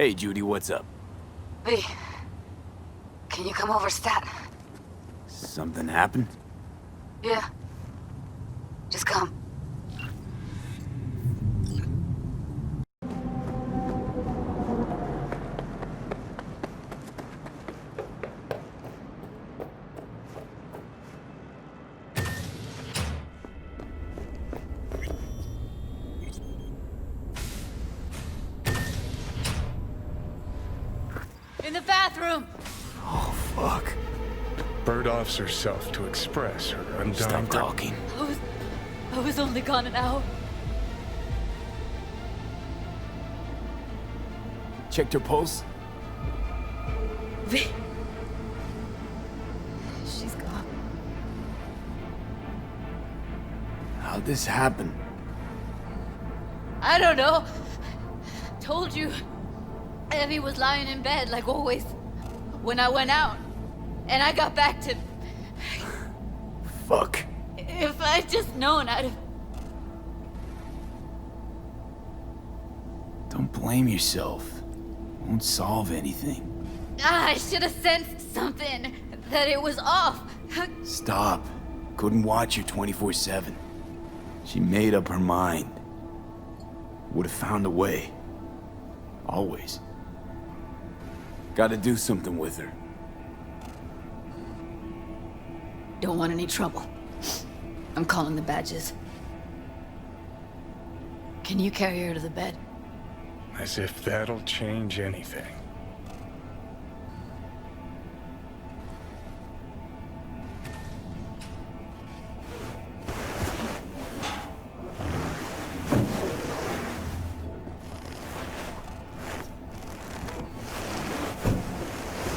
Hey, Judy, what's up? V, can you come over stat? Something happened? Yeah. Just come. In the bathroom! Oh, fuck. Bird offs herself to express her undying... Stop talking. I was only gone an hour. Checked her pulse? V. She's gone. How'd this happen? I don't know. Told you. Evie was lying in bed like always. When I went out. And I got back to... Fuck. If I'd just known, I'd have... Don't blame yourself. Won't solve anything. I should have sensed something. That it was off. Stop. Couldn't watch her 24/7. She made up her mind. Would have found a way. Always. Gotta do something with her. Don't want any trouble. I'm calling the badges. Can you carry her to the bed? As if that'll change anything.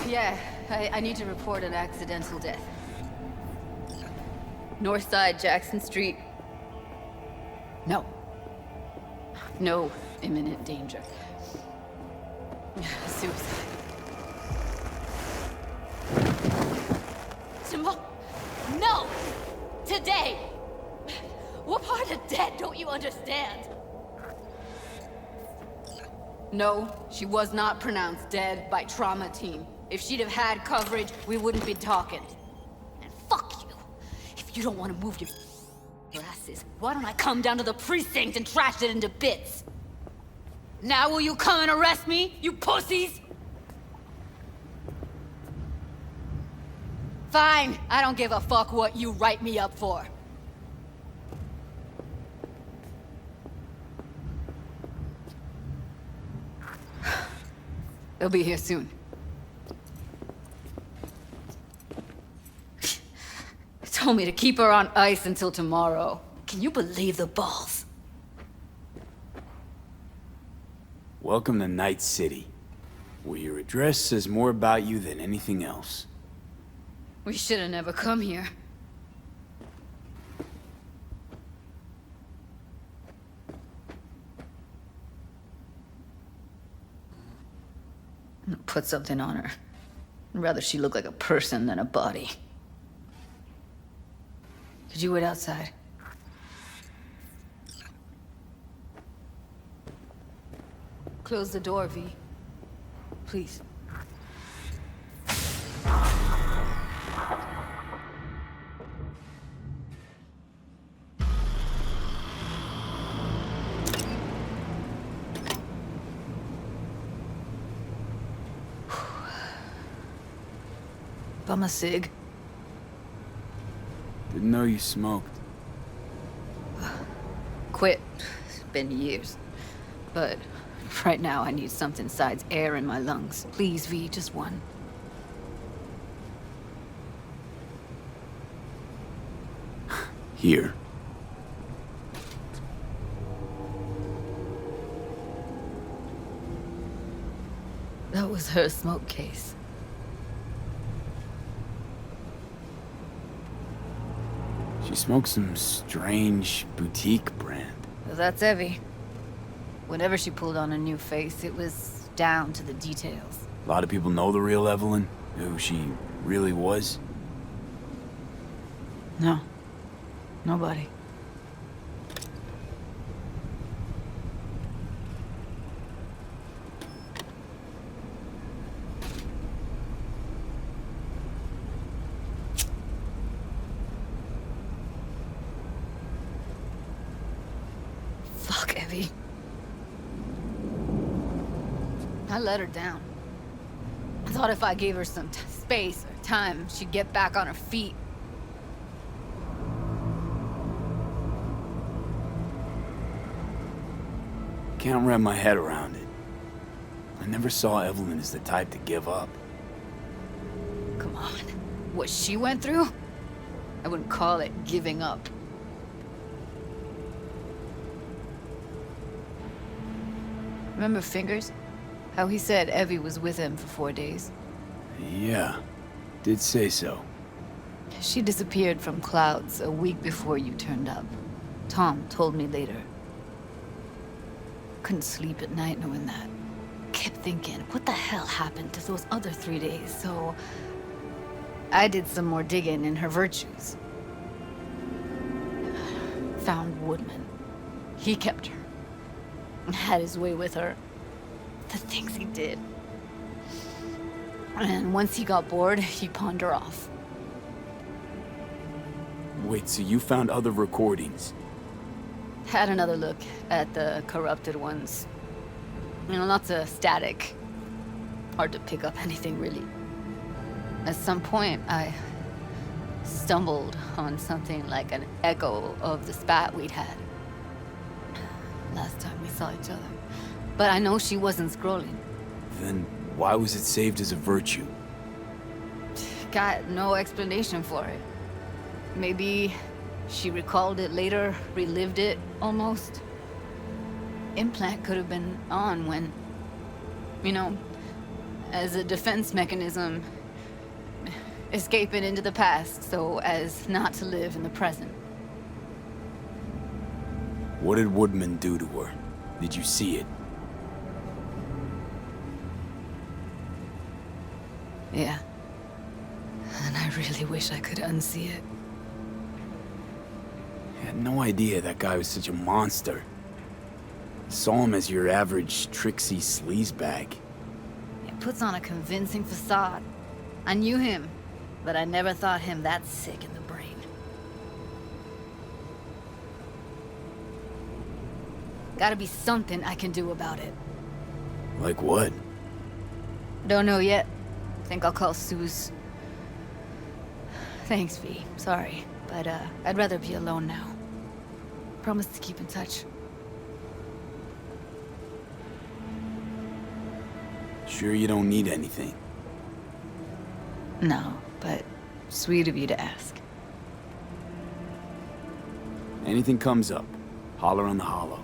Yeah, I need to report an accidental death. North side, Jackson Street. No. No imminent danger. Suicide. Tomorrow? No! Today! What part of dead don't you understand? No, she was not pronounced dead by trauma team. If she'd have had coverage, we wouldn't be talking. And fuck you. If you don't want to move your asses, why don't I come down to the precinct and trash it into bits? Now will you come and arrest me, you pussies? Fine, I don't give a fuck what you write me up for. They'll be here soon. Told me to keep her on ice until tomorrow. Can you believe the balls? Welcome to Night City, where your address says more about you than anything else. We should have never come here. I'm gonna put something on her. I'd rather she look like a person than a body. Could you wait outside? Close the door, V. Please. Bum a cig. Didn't know you smoked. Quit. It's been years. But right now I need something besides air in my lungs. Please, V, just one. Here. That was her smoke case. She smokes some strange boutique brand. Well, that's Evie. Whenever she pulled on a new face, it was down to the details. A lot of people know the real Evelyn, who she really was. No. Nobody. Evie. I let her down. I thought if I gave her some space or time, she'd get back on her feet. Can't wrap my head around it. I never saw Evelyn as the type to give up. Come on. What she went through? I wouldn't call it giving up. Remember Fingers? How he said Evie was with him for 4 days? Yeah, did say so. She disappeared from Clouds a week before you turned up. Tom told me later. Couldn't sleep at night knowing that. Kept thinking, what the hell happened to those other 3 days? So I did some more digging in her virtues. Found Woodman. He kept her. Had his way with her. The things he did. And once he got bored, he pawned her off. Wait, so you found other recordings? Had another look at the corrupted ones. You know, lots of static. Hard to pick up anything, really. At some point, I stumbled on something like an echo of the spat we'd had. Last time we saw each other. But I know she wasn't scrolling. Then why was it saved as a virtue? Got no explanation for it. Maybe she recalled it later, relived it, almost. Implant could have been on when, you know, as a defense mechanism, escaping into the past so as not to live in the present. What did Woodman do to her? Did you see it? Yeah. And I really wish I could unsee it. I had no idea that guy was such a monster. Saw him as your average tricksy sleazebag. He puts on a convincing facade. I knew him, but I never thought him that sick in the brain. Gotta be something I can do about it. Like what? Don't know yet. Think I'll call Suze. Thanks, V. Sorry, but I'd rather be alone now. Promise to keep in touch. Sure you don't need anything? No, but sweet of you to ask. Anything comes up, holler on the hollow.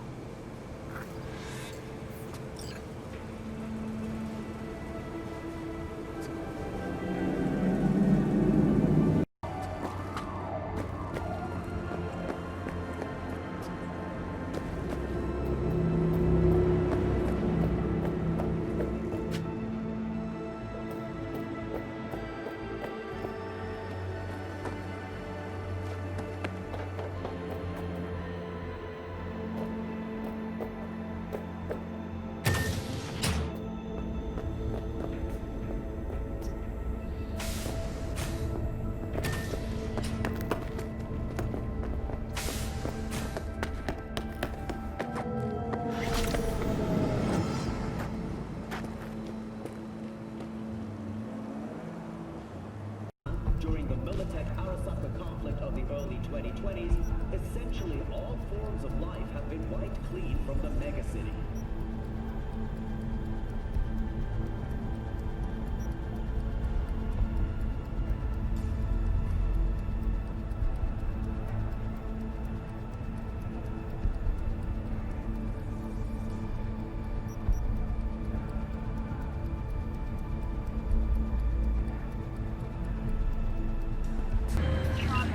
During the Militech-Arasaka conflict of the early 2020s, essentially all forms of life have been wiped clean from the megacity.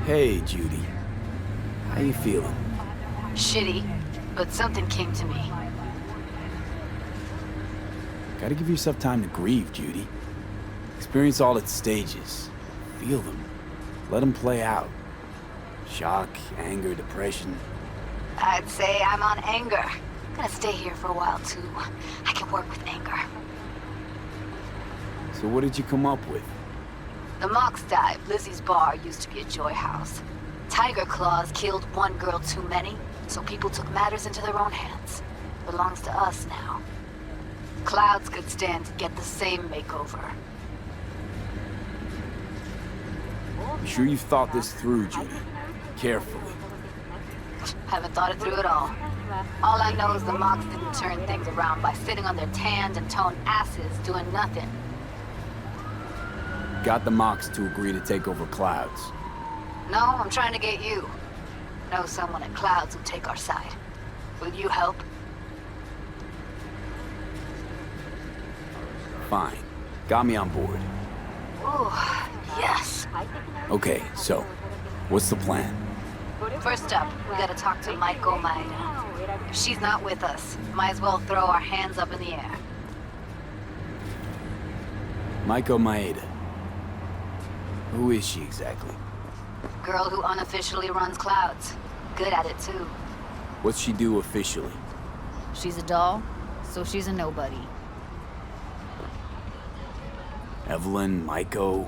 Hey, Judy. How you feeling? Shitty, but something came to me. Gotta give yourself time to grieve, Judy. Experience all its stages. Feel them. Let them play out. Shock, anger, depression. I'd say I'm on anger. I'm gonna stay here for a while, too. I can work with anger. So what did you come up with? The Mox dive, Lizzie's bar, used to be a joy house. Tiger Claws killed one girl too many, so people took matters into their own hands. belongs to us now. Clouds could stand to get the same makeover. You sure you've thought this through, Judy? Carefully. Haven't thought it through at all. All I know is the Mox didn't turn things around by sitting on their tanned and toned asses doing nothing. Got the Mox to agree to take over Clouds. No, I'm trying to get you. Know someone at Clouds who'll take our side. Will you help? Fine. Got me on board. Ooh, yes. Okay, so, what's the plan? First up, we gotta talk to Maeda. If she's not with us, might as well throw our hands up in the air. Maeda. Who is she exactly? Girl who unofficially runs Clouds. Good at it, too. What's she do officially? She's a doll, so she's a nobody. Evelyn, Maiko,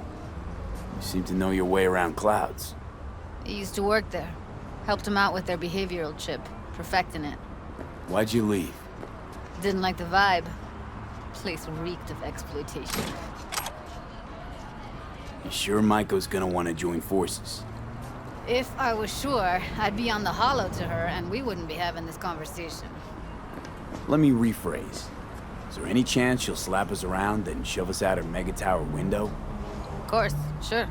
you seem to know your way around Clouds. I used to work there. Helped them out with their behavioral chip, perfecting it. Why'd you leave? Didn't like the vibe. Place reeked of exploitation. You sure Maiko's gonna want to join forces? If I was sure, I'd be on the hollow to her and we wouldn't be having this conversation. Let me rephrase. Is there any chance she'll slap us around and shove us out her mega tower window? Of course, sure.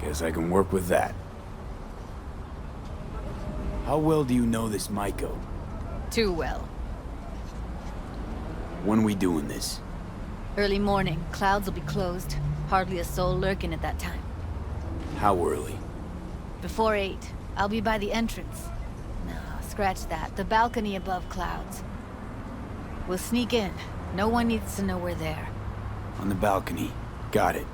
Guess I can work with that. How well do you know this Maiko? Too well. When we doing this? Early morning, Clouds will be closed. Hardly a soul lurking at that time. How early? Before 8, I'll be by the entrance. No, scratch that. The balcony above Clouds. We'll sneak in. No one needs to know we're there. On the balcony. Got it.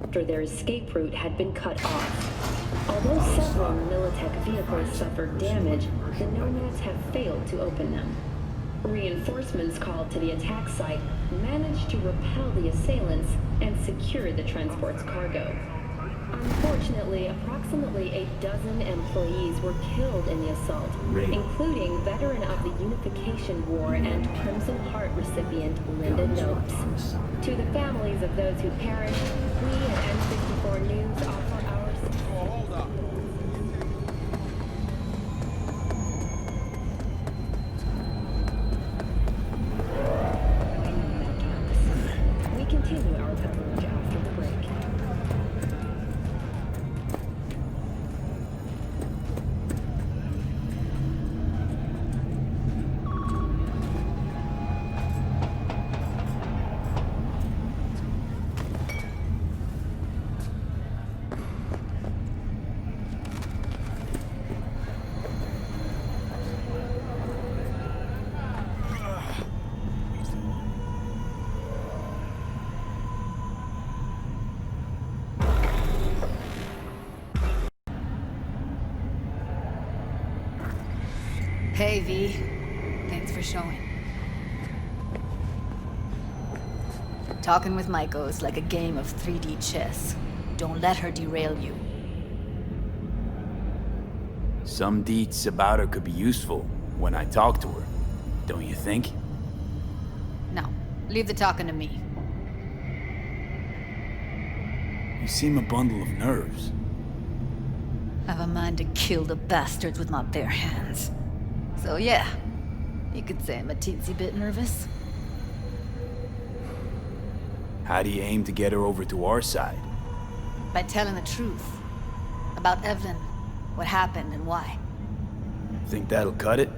After their escape route had been cut off. Although several Militech vehicles suffered damage, the Nomads have failed to open them. Reinforcements called to the attack site managed to repel the assailants and secure the transport's cargo. Unfortunately, approximately a dozen employees were killed in the assault, including veteran of the Unification War and Crimson Heart recipient Linda Nopes. To the families of those who perished, we at N64 News offer our support. We continue our coverage after the break. Hey, V. Thanks for showing. Talking with Maiko is like a game of 3D chess. Don't let her derail you. Some deets about her could be useful when I talk to her. Don't you think? No, leave the talking to me. You seem a bundle of nerves. I've a mind to kill the bastards with my bare hands. So yeah, you could say I'm a teensy bit nervous. How do you aim to get her over to our side? By telling the truth. About Evelyn, what happened and why. Think that'll cut it?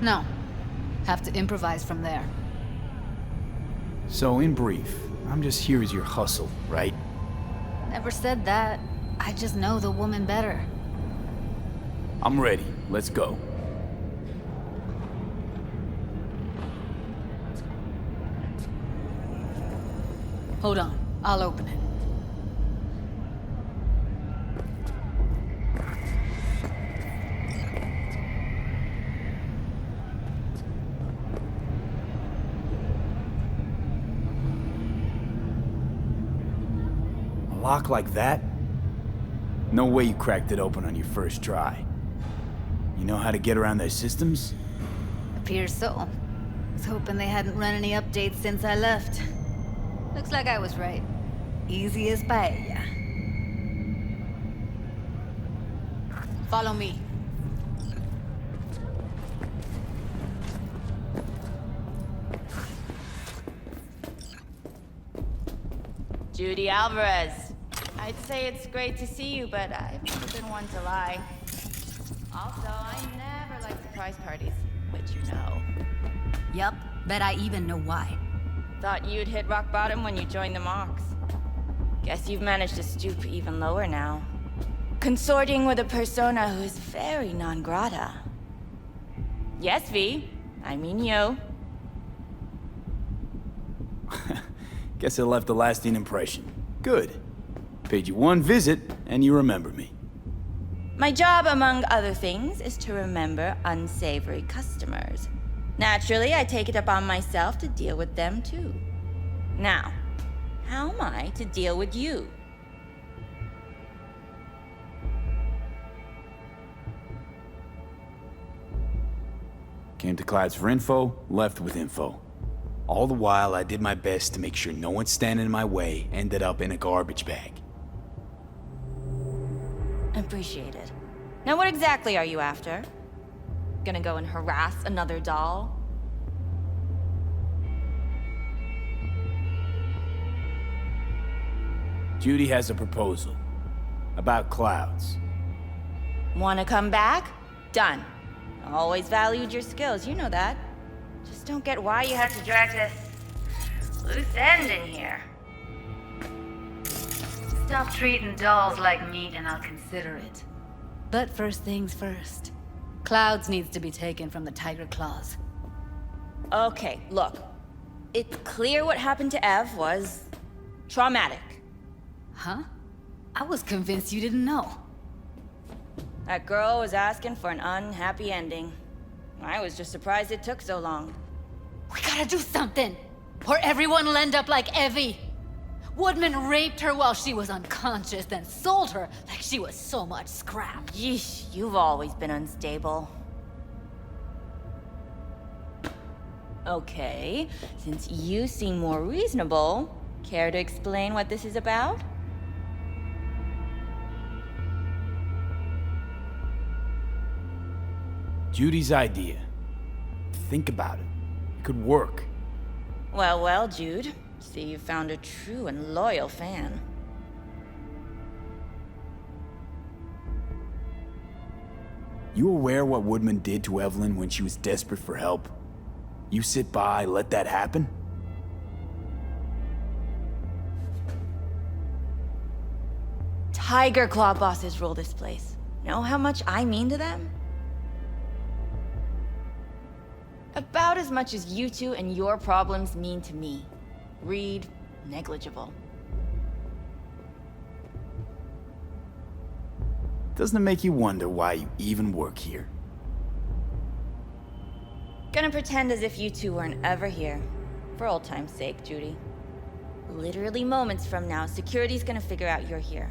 No. Have to improvise from there. So, in brief, I'm just here as your hustle, right? Never said that. I just know the woman better. I'm ready. Let's go. Hold on. I'll open it. lock like that? No way you cracked it open on your first try. You know how to get around their systems? Appears so. Was hoping they hadn't run any updates since I left. Looks like I was right. Easy as paella. Follow me. Judy Alvarez. I'd say it's great to see you, but I've never been one to lie. Also, I never like surprise parties, which you know. Yup, bet I even know why. Thought you'd hit rock bottom when you joined the Mox. Guess you've managed to stoop even lower now. Consorting with a persona who is very non grata. Yes, V. I mean you. Guess it left a lasting impression. Good. Paid you one visit, and you remember me. My job, among other things, is to remember unsavory customers. Naturally, I take it upon myself to deal with them too. Now, how am I to deal with you? Came to Clyde's for info, left with info. All the while, I did my best to make sure no one standing in my way ended up in a garbage bag. Appreciated. Now what exactly are you after? Gonna go and harass another doll? Judy has a proposal. About clouds. Wanna come back? Done. Always valued your skills, you know that. Just don't get why you had to drag this loose end in here. Stop treating dolls like meat and I'll consider it. But first things first. Clouds needs to be taken from the tiger claws. Okay, look. It's clear what happened to Ev was traumatic. Huh? I was convinced you didn't know. That girl was asking for an unhappy ending. I was just surprised it took so long. We gotta do something! Or everyone will end up like Evie! Woodman raped her while she was unconscious, then sold her like she was so much scrap. Yeesh, you've always been unstable. Okay, since you seem more reasonable, care to explain what this is about? Judy's idea. Think about it. It could work. Well, well, Jude. See, you found a true and loyal fan. You aware what Woodman did to Evelyn when she was desperate for help? You sit by, let that happen? Tiger Claw bosses rule this place. Know how much I mean to them? About as much as you two and your problems mean to me. Read negligible. Doesn't it make you wonder why you even work here? Gonna pretend as if you two weren't ever here. For old time's sake, Judy. Literally moments from now, security's gonna figure out you're here.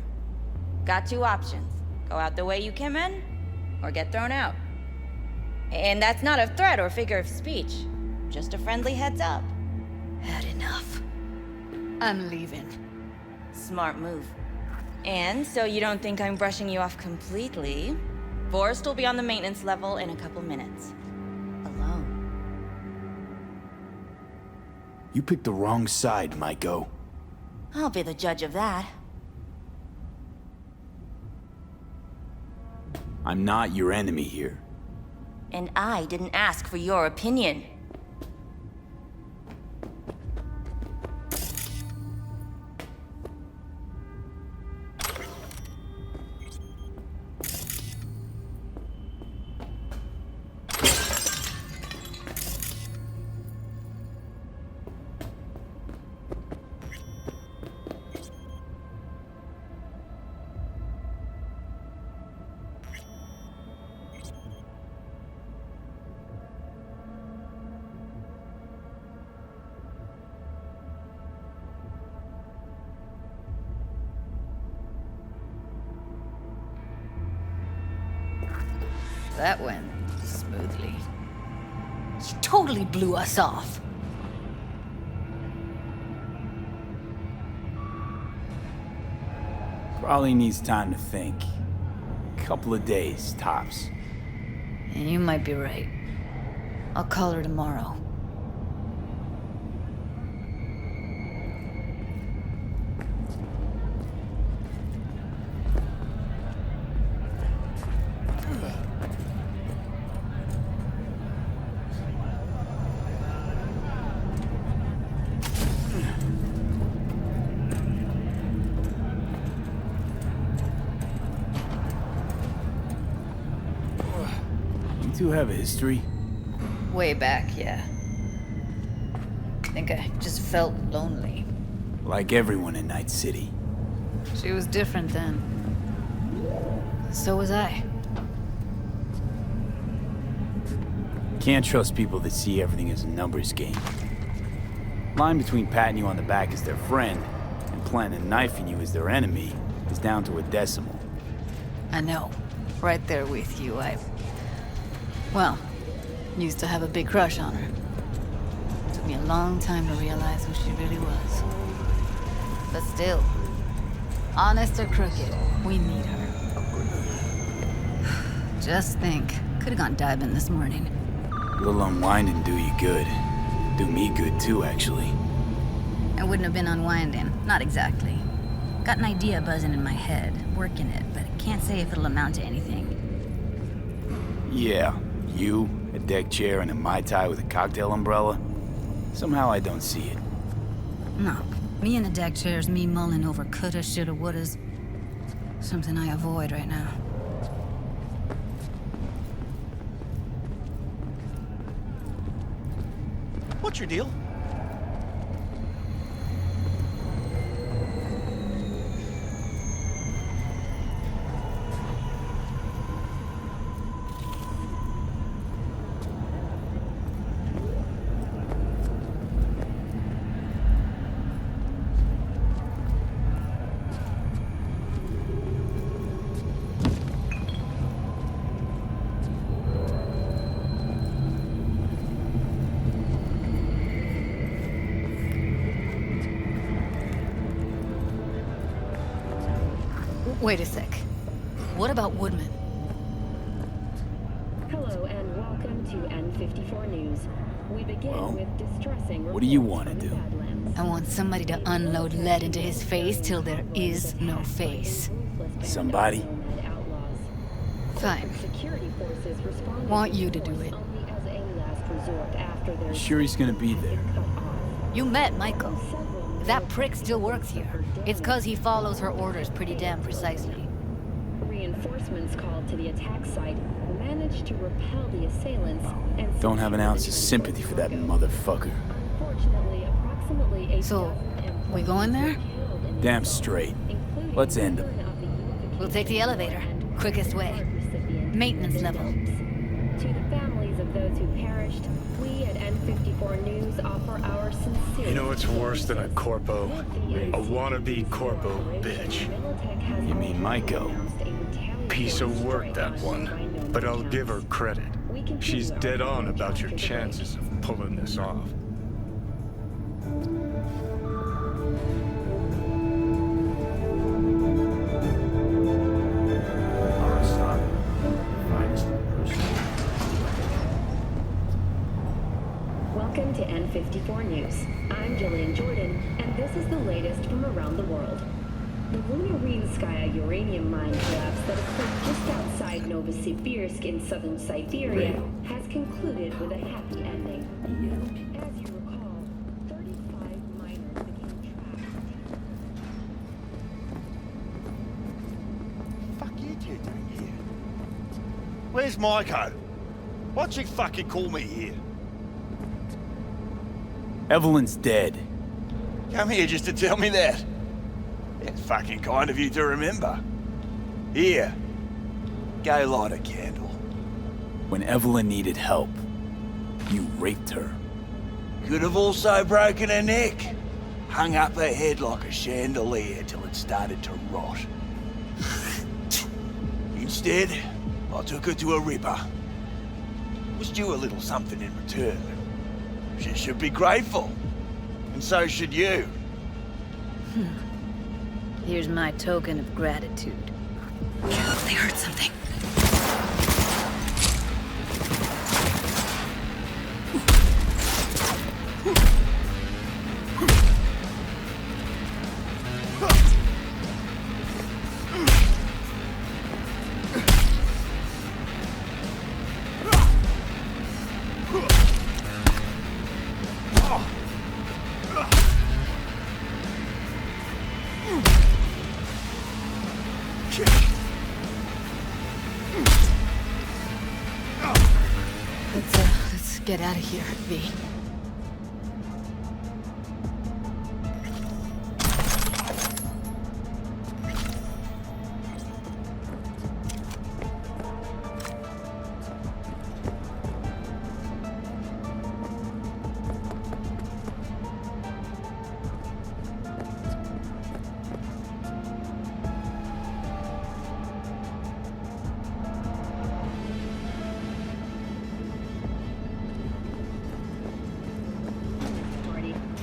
Got two options. Go out the way you came in, or get thrown out. And that's not a threat or figure of speech. Just a friendly heads up. Had enough. I'm leaving. Smart move. And so you don't think I'm brushing you off completely, Forrest will be on the maintenance level in a couple minutes. Alone. You picked the wrong side, Maiko. I'll be the judge of that. I'm not your enemy here. And I didn't ask for your opinion. That went smoothly. She totally blew us off. Probably needs time to think. Couple of days, tops. And you might be right. I'll call her tomorrow. You two have a history? Way back, yeah. I think I just felt lonely. Like everyone in Night City. She was different then. So was I. Can't trust people that see everything as a numbers game. Line between patting you on the back as their friend and planting a knife in you as their enemy is down to a decimal. I know. Right there with you, well, used to have a big crush on her. Took me a long time to realize who she really was. But still, honest or crooked, we need her. Just think, could have gone diving this morning. A little unwinding do you good. Do me good too, actually. I wouldn't have been unwinding, not exactly. Got an idea buzzing in my head, working it, but I can't say if it'll amount to anything. Yeah, you, a deck chair, and a Mai Tai with a cocktail umbrella? Somehow I don't see it. No, me in a deck chair's me mulling over coulda, shoulda, wouldas. Something I avoid right now. What's your deal? Wait a sec. What about Woodman? Hello and welcome to N54 News. We begin with distressing what do you reports want to from the do? Badlands. I want somebody to unload lead into his face till there is no face. Somebody? Fine. Security forces responded Want you to do it. only as a last resort after their Sure he's gonna be there? cut off. You met Michael. That prick still works here. It's cause he follows her orders pretty damn precisely. Reinforcements called to the attack site managed to repel the assailants and Don't have an ounce of sympathy for that motherfucker. Unfortunately, approximately a So, dozen we going there? killed in Damn straight. including Let's the end son him. of the unification We'll take the elevator. Quickest way. recipient. Maintenance level. To the families of those who perished, we at N54 News offer our sincere. You know what's worse than a corpo? A wannabe corpo bitch. You mean Maiko? Piece of work, that one. But I'll give her credit. She's dead on about your chances of pulling this off. Welcome to N54 News. I'm Jillian Jordan, and this is the latest from around the world. The Lunarinskaya uranium mine collapse that occurred just outside Novosibirsk in southern Siberia has concluded with a happy ending. As you recall, 35 miners became trapped. Fuck you two doing here? Where's Maiko? Why'd she fucking call me here? Evelyn's dead. Come here just to tell me that. It's fucking kind of you to remember. Here. Go light a candle. When Evelyn needed help, you raped her. Could have also broken her neck. Hung up her head like a chandelier till it started to rot. Instead, I took her to a ripper. Was due a little something in return. She should be grateful. And so should you. Here's my token of gratitude. They heard something. Let's get out of here, V.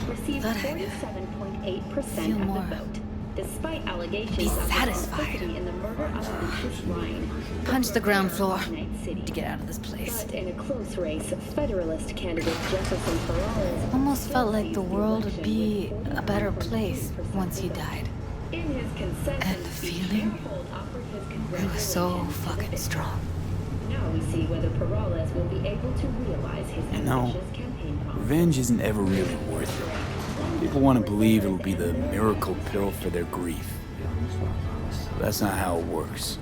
Received 47.8% of the vote, despite allegations Be of satisfied. complicity in the murder of Questline. Punch the ground floor Night City. to get out of this place. But in a close race, Federalist candidate Jefferson Peralez Almost felt like the world would be a better place once he died. In his concession And the feeling, it was so fucking strong. Now we see whether Peralez will be able to realize his You know, ambitious campaign promise. revenge isn't ever really worth it. People want to believe it'll be the miracle pill for their grief. But that's not how it works.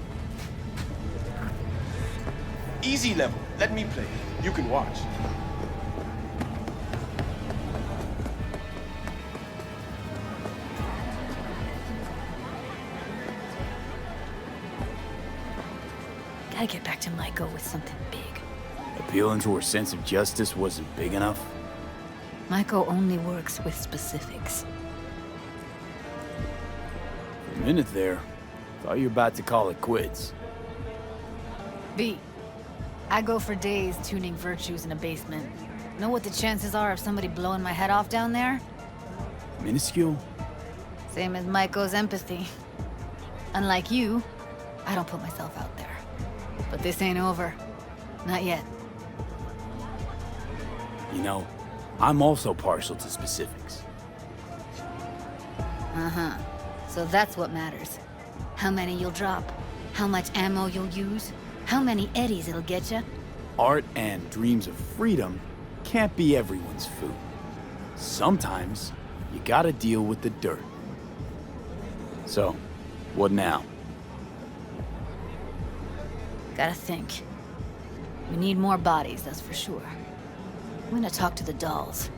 Easy level. Let me play. You can watch. Gotta get back to Michael with something big. Appealing to her sense of justice wasn't big enough? Michael only works with specifics. For a minute there, thought you were about to call it quits. V, I go for days tuning virtues in a basement. Know what the chances are of somebody blowing my head off down there? Minuscule? Same as Michael's empathy. Unlike you, I don't put myself out there. But this ain't over. Not yet. You know, I'm also partial to specifics. Uh-huh. So that's what matters. How many you'll drop, how much ammo you'll use, how many eddies it'll get you. Art and dreams of freedom can't be everyone's food. Sometimes, you gotta deal with the dirt. So, what now? Gotta think. We need more bodies, that's for sure. I'm gonna talk to the dolls.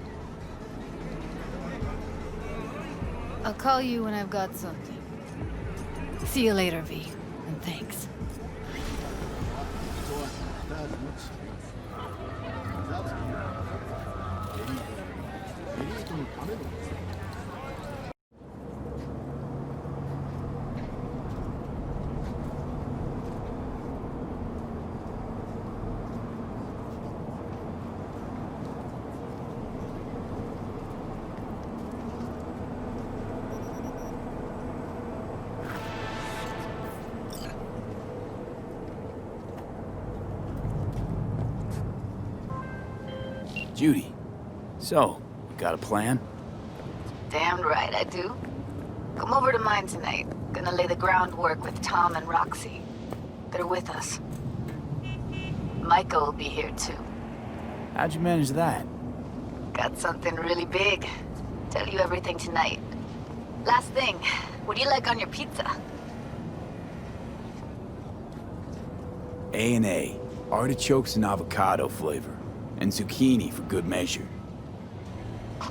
I'll call you when I've got something. See you later, V. And thanks. Judy, so, you got a plan? Damn right I do. Come over to mine tonight. Gonna lay the groundwork with Tom and Roxy. They're with us. Michael will be here too. How'd you manage that? Got something really big. Tell you everything tonight. Last thing, what do you like on your pizza? A&A, artichokes and avocado flavor, and zucchini for good measure.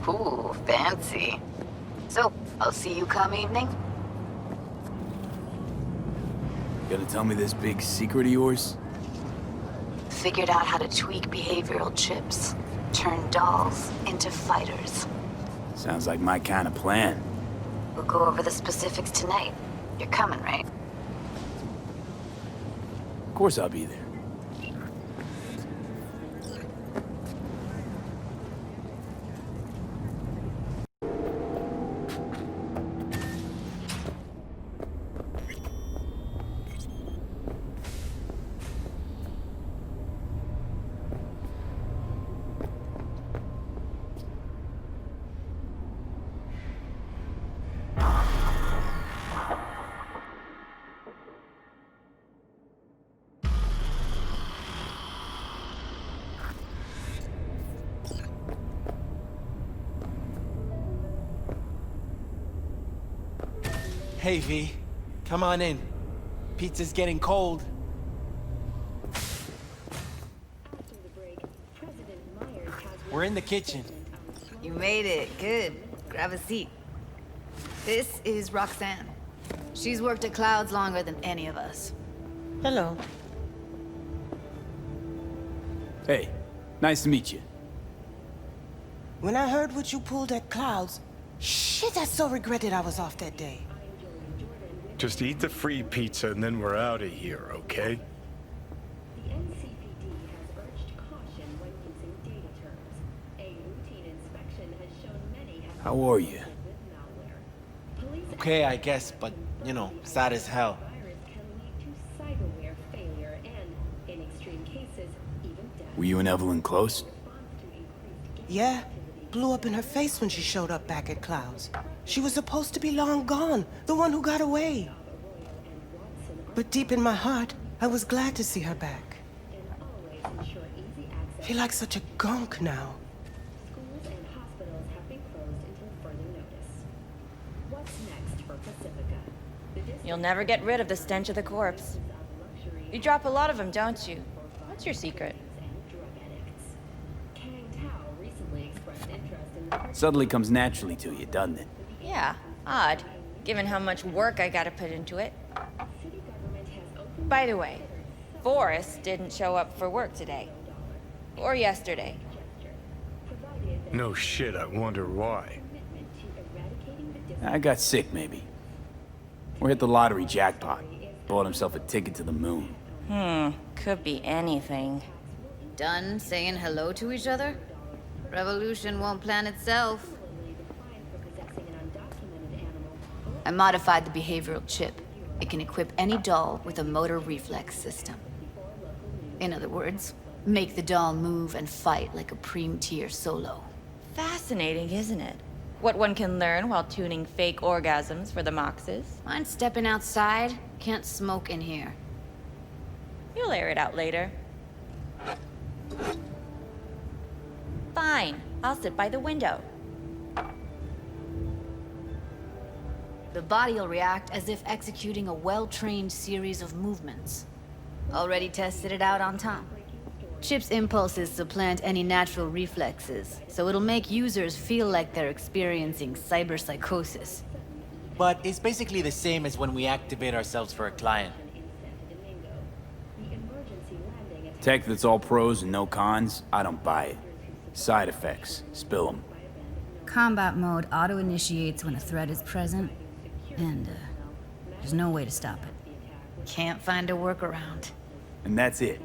Ooh, fancy. So, I'll see you come evening? Gonna tell me this big secret of yours? Figured out how to tweak behavioral chips. Turn dolls into fighters. Sounds like my kind of plan. We'll go over the specifics tonight. You're coming, right? Of course I'll be there. Hey, V. Come on in. Pizza's getting cold. We're in the kitchen. You made it. Good. Grab a seat. This is Roxanne. She's worked at Clouds longer than any of us. Hello. Hey, nice to meet you. When I heard what you pulled at Clouds, shit, I so regretted I was off that day. Just eat the free pizza and then we're out of here, okay? The NCPD has urged caution when using data terms. A routine inspection has shown many have How are you? with malware. Police Okay, I guess, but, you know, sad as hell. virus can lead to cyberware failure and, in extreme cases, even death. Were you and Evelyn close? Yeah, blew up in her face when she showed up back at Clouds. She was supposed to be long gone, the one who got away. But deep in my heart, I was glad to see her back. I feel like such a gunk now. Schools and hospitals have been closed until further notice. What's next for Pacifica? The district You'll never get rid of the stench of the corpse. luxury You drop a lot of them, don't you? What's your secret? and drug addicts. Kang Tao recently expressed interest in the Suddenly comes naturally to you, doesn't it? Yeah, odd, given how much work I gotta put into it. city government has opened By the way, Forrest didn't show up for work today. Or yesterday. No shit, I wonder why. to eradicating the I got sick, maybe. Or hit the lottery jackpot. Bought himself a ticket to the moon. Could be anything. Done saying hello to each other? Revolution won't plan itself. I modified the behavioral chip. It can equip any doll with a motor reflex system. In other words, make the doll move and fight like a Preem-tier solo. Fascinating, isn't it? What one can learn while tuning fake orgasms for the Moxes. Mind stepping outside? Can't smoke in here. You'll air it out later. Fine, I'll sit by the window. The body will react as if executing a well-trained series of movements. Already tested it out on Tom. Chip's impulses supplant any natural reflexes, so it'll make users feel like they're experiencing cyberpsychosis. But it's basically the same as when we activate ourselves for a client. Tech that's all pros and no cons, I don't buy it. Side effects, spill them. Combat mode auto-initiates when a threat is present, and there's no way to stop it. Can't find a workaround. And that's it.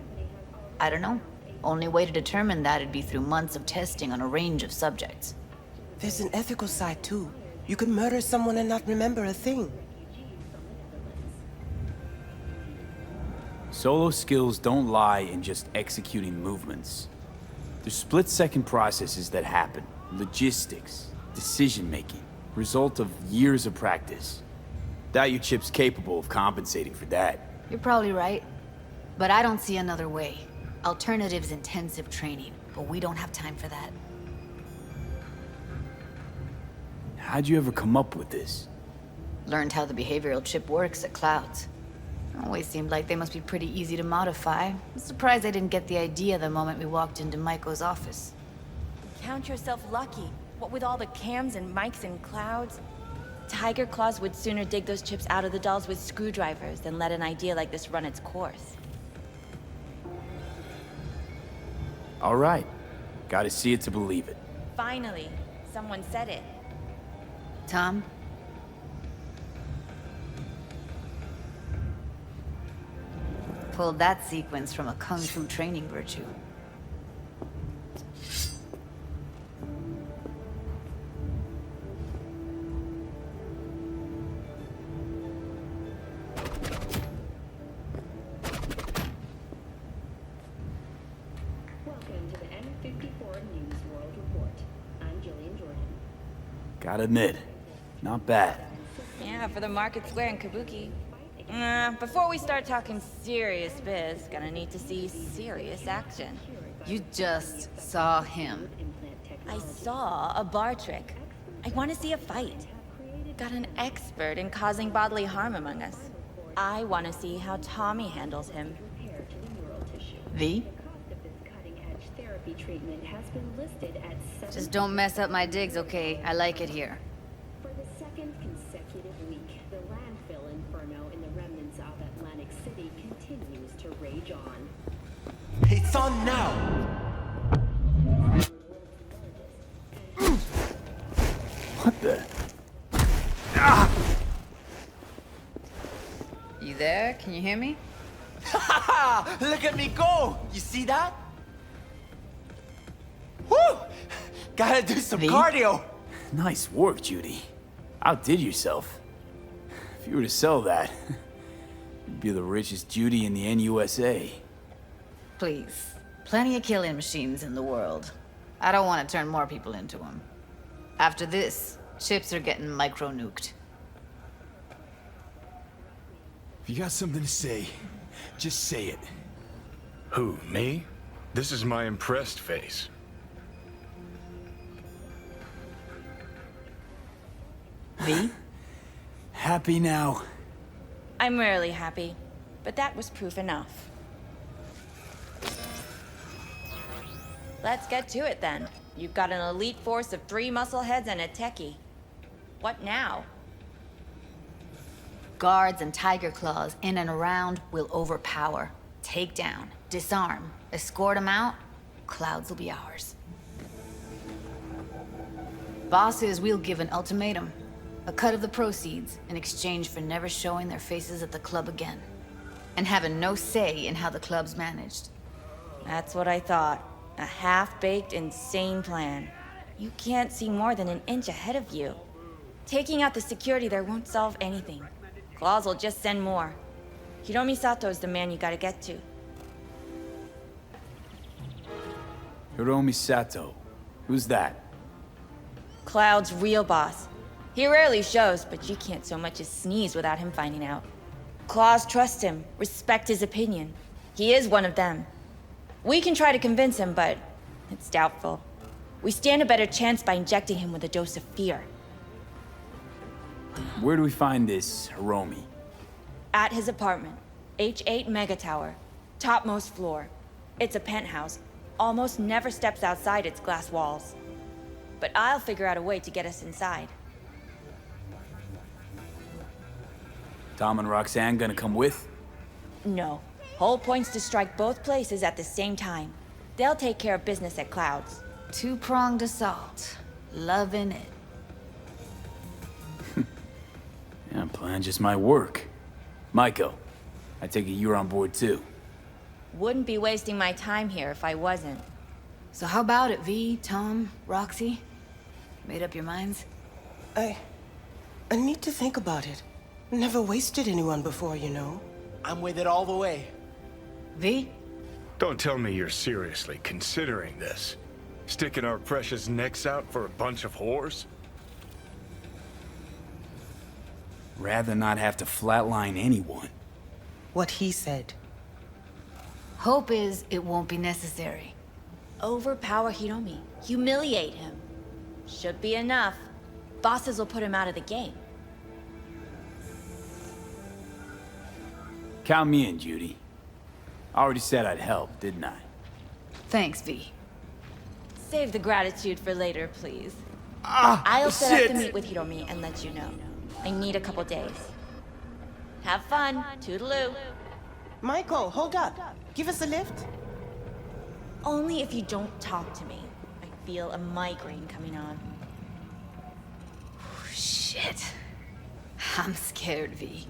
I don't know. Only way to determine that'd be through months of testing on a range of subjects. There's an ethical side too. You could murder someone and not remember a thing. Solo skills don't lie in just executing movements. There's split-second processes that happen. Logistics, decision-making, result of years of practice. Doubt your chip's capable of compensating for that. You're probably right. But I don't see another way. Alternative's intensive training, but we don't have time for that. How'd you ever come up with this? Learned how the behavioral chip works at Clouds. Always seemed like they must be pretty easy to modify. I'm surprised I didn't get the idea the moment we walked into Maiko's office. Count yourself lucky. What with all the cams and mics and Clouds? Tiger Claws would sooner dig those chips out of the dolls with screwdrivers than let an idea like this run its course. All right. Gotta see it to believe it. Finally, someone said it. Tom? pulled that sequence from a kung fu training virtue. Welcome to the M54 News World Report. I'm Jillian Jordan. Gotta admit, not bad. Yeah, for the market square in Kabuki. Before we start talking serious biz, gonna need to see serious action. You just saw him. I saw a bar trick. I want to see a fight. Got an expert in causing bodily harm among us. I want to see how Tommy handles him. V? Treatment has been listed at Just don't mess up my digs, okay? I like it here. For the second consecutive week, the landfill inferno in the remnants of Atlantic City continues to rage on. It's on now! What the? You there? Can you hear me? Look at me go! You see that? Woo! Gotta do some cardio! Nice work, Judy. Outdid yourself. If you were to sell that, you'd be the richest Judy in the NUSA. Please. Plenty of killing machines in the world. I don't want to turn more people into them. After this, chips are getting micro-nuked. If you got something to say, just say it. Who, me? This is my impressed face. V? Happy now? I'm rarely happy, but that was proof enough. Let's get to it then. You've got an elite force of 3 muscleheads and a techie. What now? Guards and tiger claws in and around will overpower, take down, disarm, escort them out. Clouds will be ours. Bosses, we'll give an ultimatum. A cut of the proceeds in exchange for never showing their faces at the club again. And having no say in how the club's managed. That's what I thought. A half-baked, insane plan. You can't see more than an inch ahead of you. Taking out the security there won't solve anything. Claws will just send more. Hiromi Sato's the man you gotta get to. Hiromi Sato. Who's that? Cloud's real boss. He rarely shows, but you can't so much as sneeze without him finding out. Claws trust him, respect his opinion. He is one of them. We can try to convince him, but it's doubtful. We stand a better chance by injecting him with a dose of fear. Where do we find this Hiromi? At his apartment, H8 Mega Tower, topmost floor. It's a penthouse, almost never steps outside its glass walls. But I'll figure out a way to get us inside. Tom and Roxanne gonna come with? No. Whole point's to strike both places at the same time. They'll take care of business at Clouds. Two-pronged assault. Loving it. Yeah, plan just might work. Maiko, I take it you're on board too. Wouldn't be wasting my time here if I wasn't. So how about it, V, Tom, Roxy? Made up your minds? I need to think about it. Never wasted anyone before, you know. I'm with it all the way. V? Don't tell me you're seriously considering this. Sticking our precious necks out for a bunch of whores? Rather not have to flatline anyone. What he said. Hope is it won't be necessary. Overpower Hiromi. Humiliate him. Should be enough. Bosses will put him out of the game. Count me in, Judy. I already said I'd help, didn't I? Thanks, V. Save the gratitude for later, please. I'll set up to meet with Hiromi and let you know. I need a couple days. Have fun. Toodaloo. Michael, hold up. Give us a lift. Only if you don't talk to me. I feel a migraine coming on. Shit. I'm scared, V.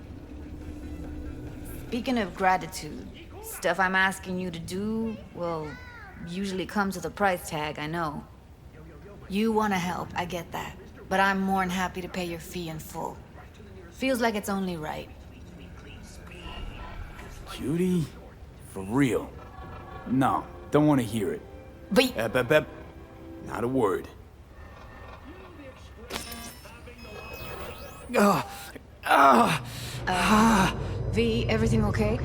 Speaking of gratitude, Stuff I'm asking you to do, well, usually comes with a price tag, I know. You want to help, I get that. But I'm more than happy to pay your fee in full. Feels like it's only right. Judy? For real? No, don't want to hear it. But... Not a word. V, everything okay?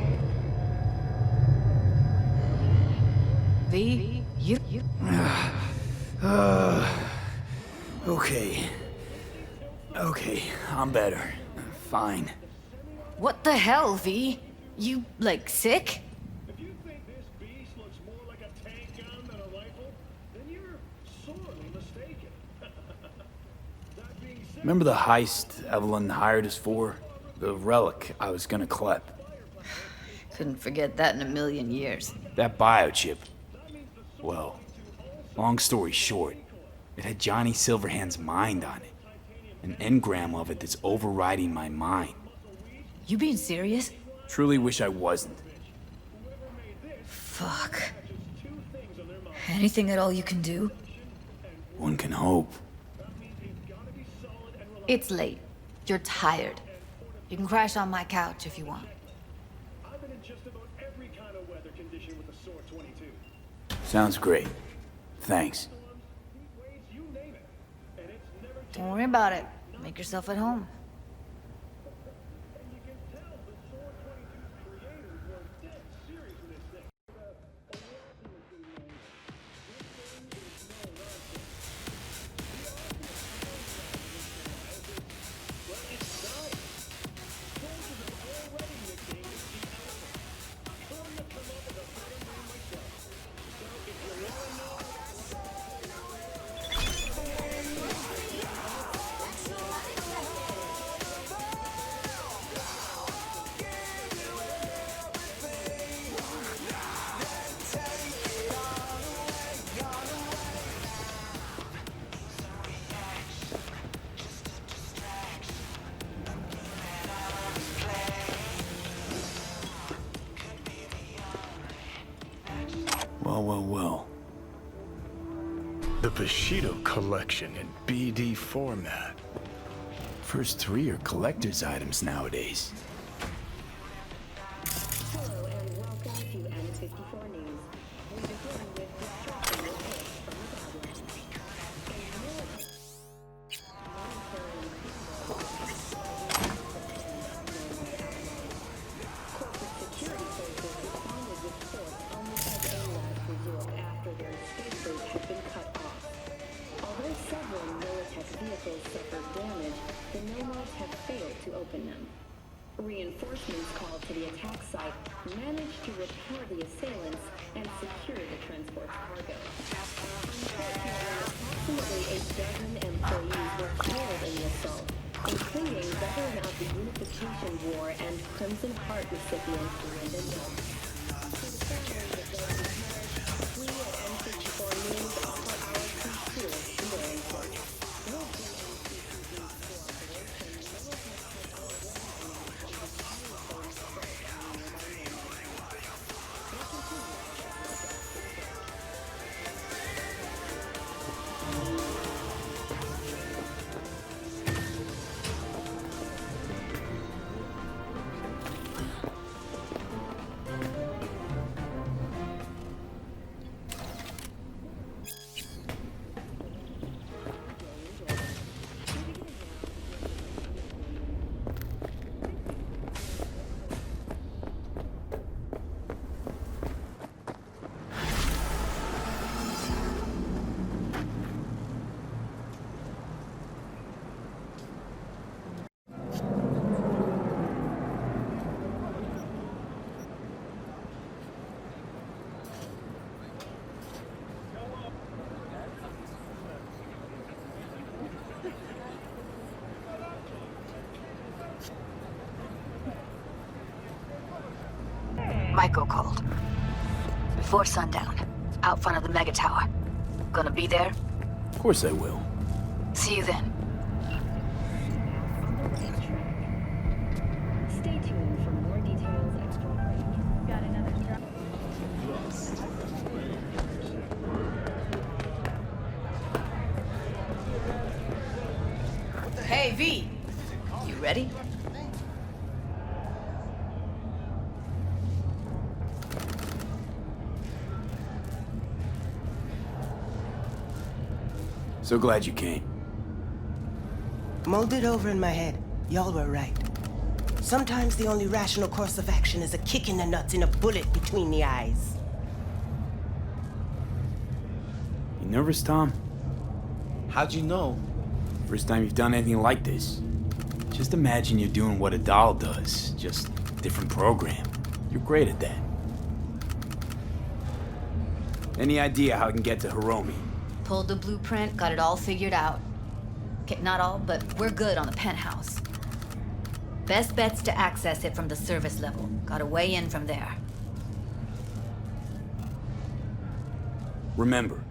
V, you... Okay. Okay, I'm better. Fine. What the hell, V? You, like, sick? If you think this beast looks more like a tank gun than a rifle, then you're sorely mistaken. That being said, Remember the heist Evelyn hired us for? The relic I was gonna collect. Couldn't forget that in a million years. That biochip. Well, long story short, it had Johnny Silverhand's mind on it. An engram of it that's overriding my mind. You being serious? Truly wish I wasn't. Fuck. Anything at all you can do? One can hope. It's late. You're tired. You can crash on my couch if you want. I've been in just about every kind of weather condition with the SOAR 22. Sounds great. Thanks. You name it. And it's never Don't worry about it. Make yourself at home. and you can tell the SOAR 22's creators were dead serious with this thing. Well. The Bushido collection in BD format. First three are collector's items nowadays. Hello and welcome to N54 News. We begin with distracting reports from the Badlands. Corporate security forces responded with force only as a last resort after their escape route had been cut off. Although several Militech vehicles suffered damage, the nomads have failed to open them. Reinforcements called to the attack site managed to repel the assailants and secure the transport's cargo. Unfortunately, approximately a dozen employees were killed in the assault, including veteran of the Unification War and Crimson Heart recipient Brandon Young. To the families of those who perished, we at N54 News offer our sincerest condolences. We'll do NCCD's cooperation. Michael called. Before sundown, out front of the mega tower. Gonna be there? Of course I will. See you then. Stay tuned for more details. Extra break. Got another drop. Hey, V. You ready? So glad you came. Mulled it over in my head. Y'all were right. Sometimes the only rational course of action is a kick in the nuts and a bullet between the eyes. You nervous, Tom? How'd you know? First time you've done anything like this. Just imagine you're doing what a doll does, just different program. You're great at that. Any idea how I can get to Hiromi? Pulled the blueprint, got it all figured out. Okay, not all, but we're good on the penthouse. Best bet's to access it from the service level. Got a way in from there. Remember,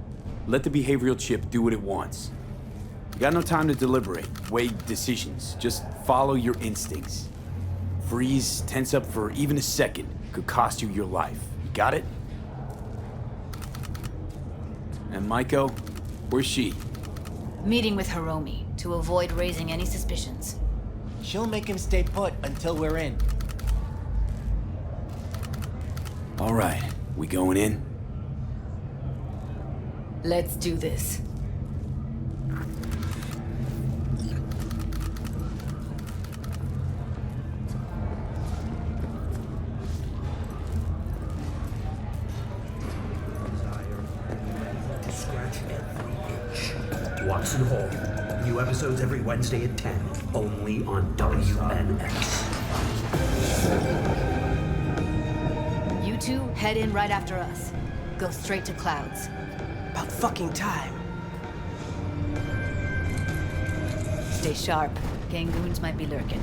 let the behavioral chip do what it wants. You got no time to deliberate, weigh decisions. Just follow your instincts. Freeze, tense up for even a second could cost you your life. You got it? And Maiko, where's she? Meeting with Hiromi to avoid raising any suspicions. She'll make him stay put until we're in. All right, we going in? Let's do this. Scratch every itch. Watson Hall. New episodes every Wednesday at 10. Only on WNX. You two head in right after us. Go straight to Clouds. About fucking time. Stay sharp. Gangoons might be lurking.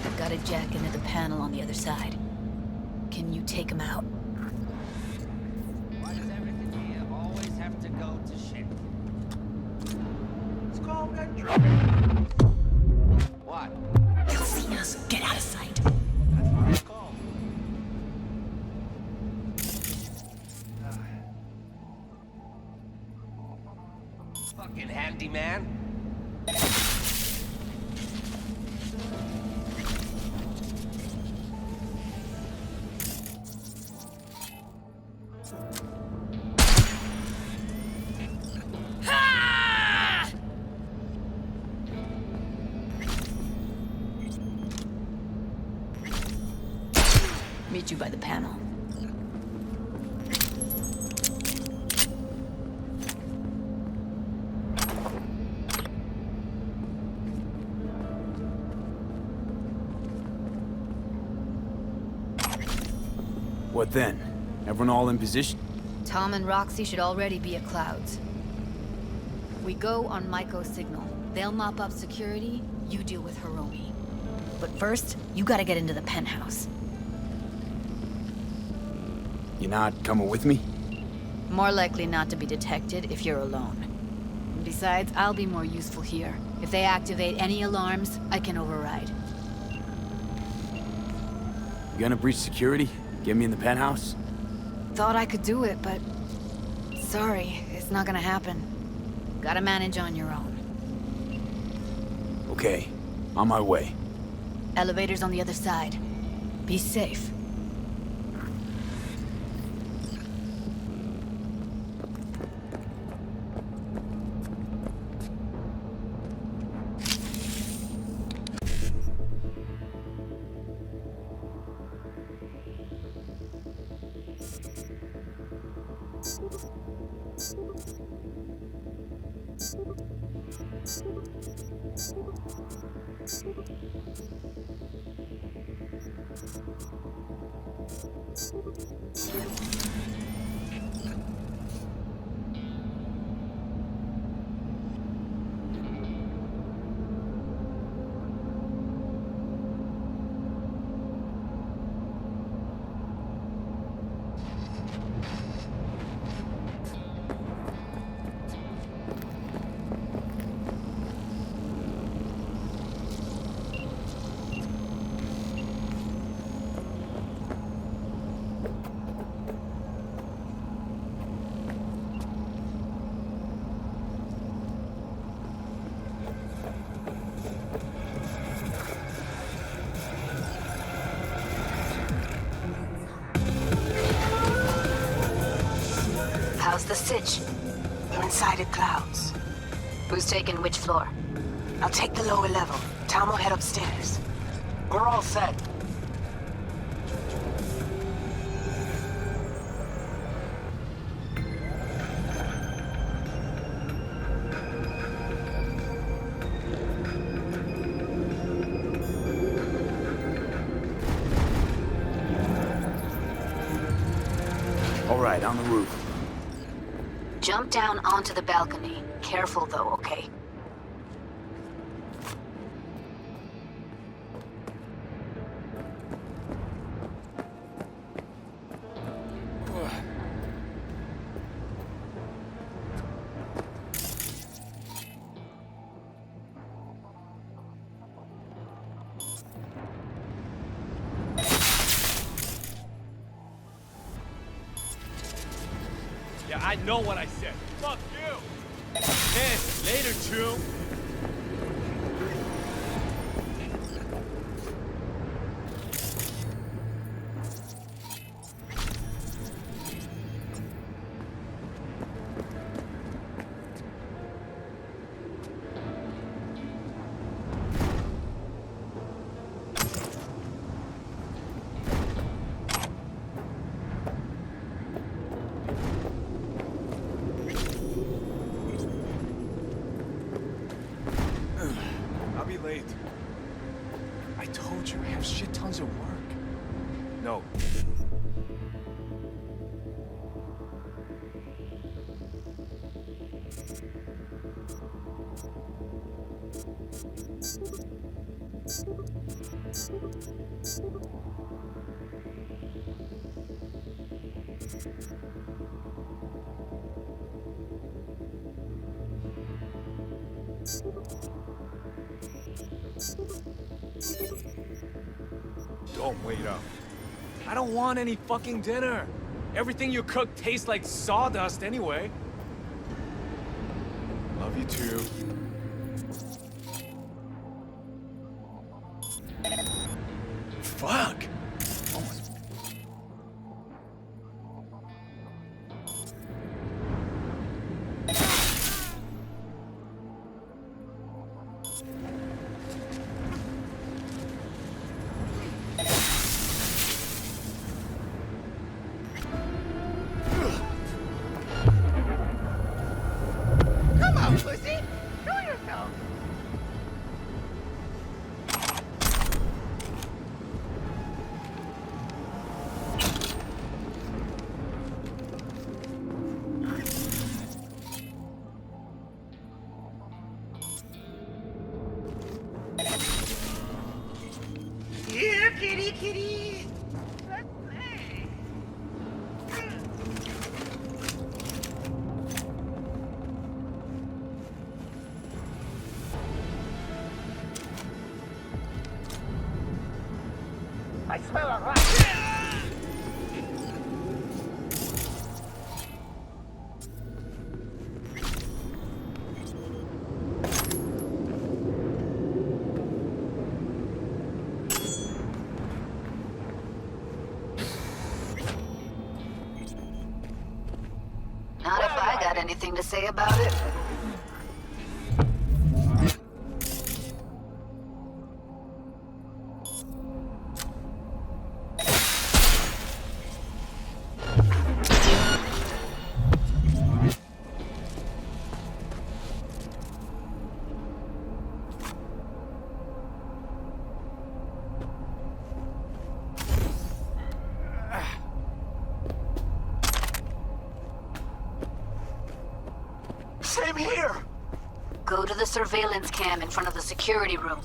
I've got a jack into the panel on the other side. Can you take him out? Why does everything here always have to go to shit? It's called that drug. What? He'll see us. Get out of sight. That's what it's called. Fucking handyman. Meet you by the panel. What then? Everyone all in position? Tom and Roxy should already be at Clouds. We go on Maiko's signal. They'll mop up security, you deal with Hiromi. But first, you gotta get into the penthouse. You not coming with me? More likely not to be detected if you're alone. Besides, I'll be more useful here. If they activate any alarms, I can override. You gonna breach security? Get me in the penthouse? Thought I could do it, but... sorry, it's not gonna happen. Gotta manage on your own. Okay, on my way. Elevator's on the other side. Be safe. the sitch? We're inside at Clouds. Who's taking which floor? I'll take the lower level. Tom will head upstairs. We're all set. All right, on the roof. Jump down onto the balcony. Careful though, okay? Yeah, I know what I said. Fuck you! Man, later, Drew. I'll be late. I told you, I have shit tons of work. No. Don't wait up. I don't want any fucking dinner. Everything you cook tastes like sawdust anyway. Love you too. Fuck! Almost. Come on, pussy! Show yourself! Here, kitty, kitty! Let's play! I smell a rat! Not if I got anything to say about it. Same here! Go to the surveillance cam in front of the security room.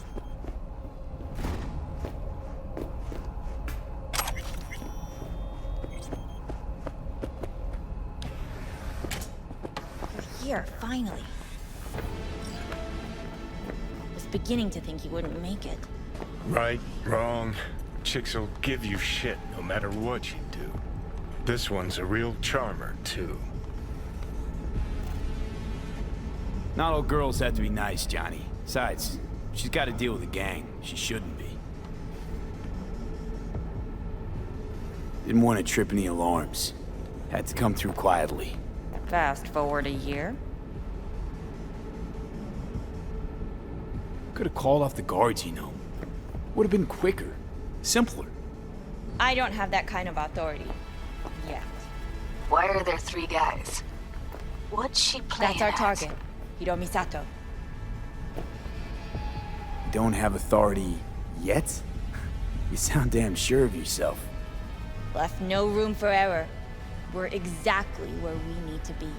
You're here, finally. I was beginning to think you wouldn't make it. Right, wrong. Chicks will give you shit no matter what you do. This one's a real charmer, too. Not all girls have to be nice, Johnny. Besides, she's got to deal with a gang. She shouldn't be. Didn't want to trip any alarms. Had to come through quietly. Fast forward a year. Could have called off the guards, you know. Would have been quicker. Simpler. I don't have that kind of authority. Yet. Why are there 3 guys? What's she playing That's our at? target. Hiromi Sato. You don't have authority yet? You sound damn sure of yourself. Left no room for error. We're exactly where we need to be.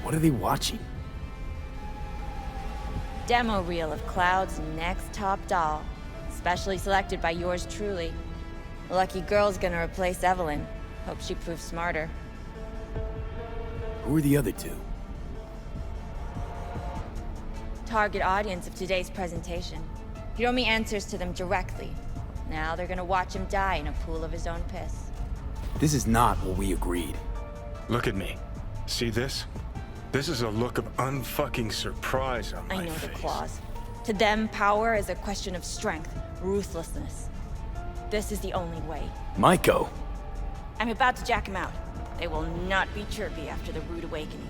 What are they watching? Demo reel of Cloud's next top doll. Specially selected by yours truly. Lucky girl's gonna replace Evelyn. Hope she proves smarter. Who are the other 2? Target audience of today's presentation. Hiromi answers to them directly. Now they're gonna watch him die in a pool of his own piss. This is not what we agreed. Look at me. See this? This is a look of unfucking surprise on my I know face. the claws. To them, power is a question of strength, ruthlessness. This is the only way. Maiko! I'm about to jack him out. They will not be chirpy after the rude awakening.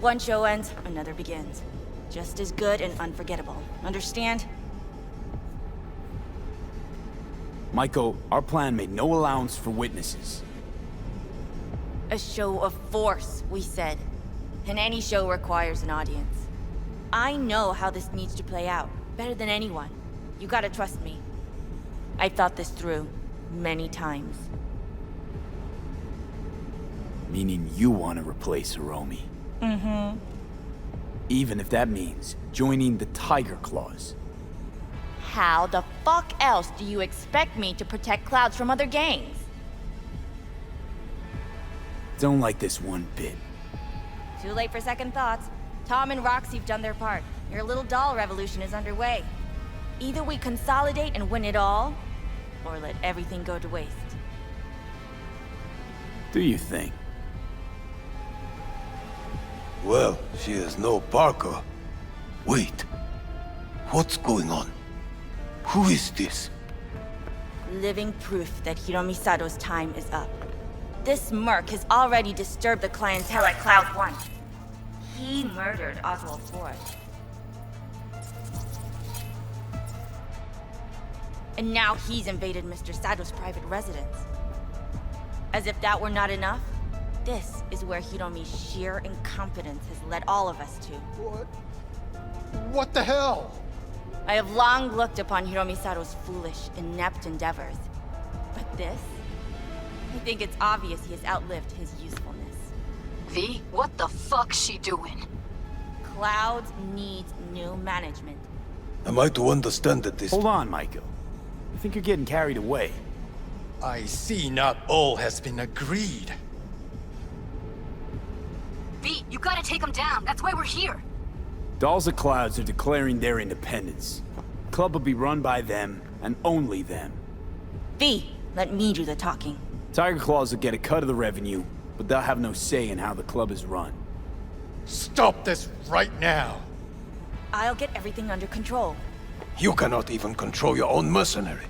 One show ends, another begins. Just as good and unforgettable. Understand? Maiko, our plan made no allowance for witnesses. A show of force, we said. And any show requires an audience. I know how this needs to play out, better than anyone. You gotta trust me. I thought this through, many times. Meaning you want to replace Hiromi. Mm-hmm. Even if that means joining the Tiger Claws. How the fuck else do you expect me to protect Clouds from other gangs? Don't like this one bit. Too late for second thoughts. Tom and Roxy've done their part. Your little doll revolution is underway. Either we consolidate and win it all, or let everything go to waste. Do you think? Well, she is no Parker. Wait. What's going on? Who is this? Living proof that Hiromi Sato's time is up. This merc has already disturbed the clientele at Cloud 1. He murdered Oswald Forrest. And now he's invaded Mr. Sato's private residence. As if that were not enough, this is where Hiromi's sheer incompetence has led all of us to. What the hell? I have long looked upon Hiromi Sato's foolish, inept endeavors. But this? I think it's obvious he has outlived his usefulness. V, what the fuck's she doing? Clouds needs new management. Am I to understand that this— Hold on, Maiko. I think you're getting carried away. I see not all has been agreed. V, you gotta take him down. That's why we're here. Dolls of Clouds are declaring their independence. Club will be run by them, and only them. V, let me do the talking. Tiger Claws will get a cut of the revenue, but they'll have no say in how the club is run. Stop this right now! I'll get everything under control. You cannot even control your own mercenary.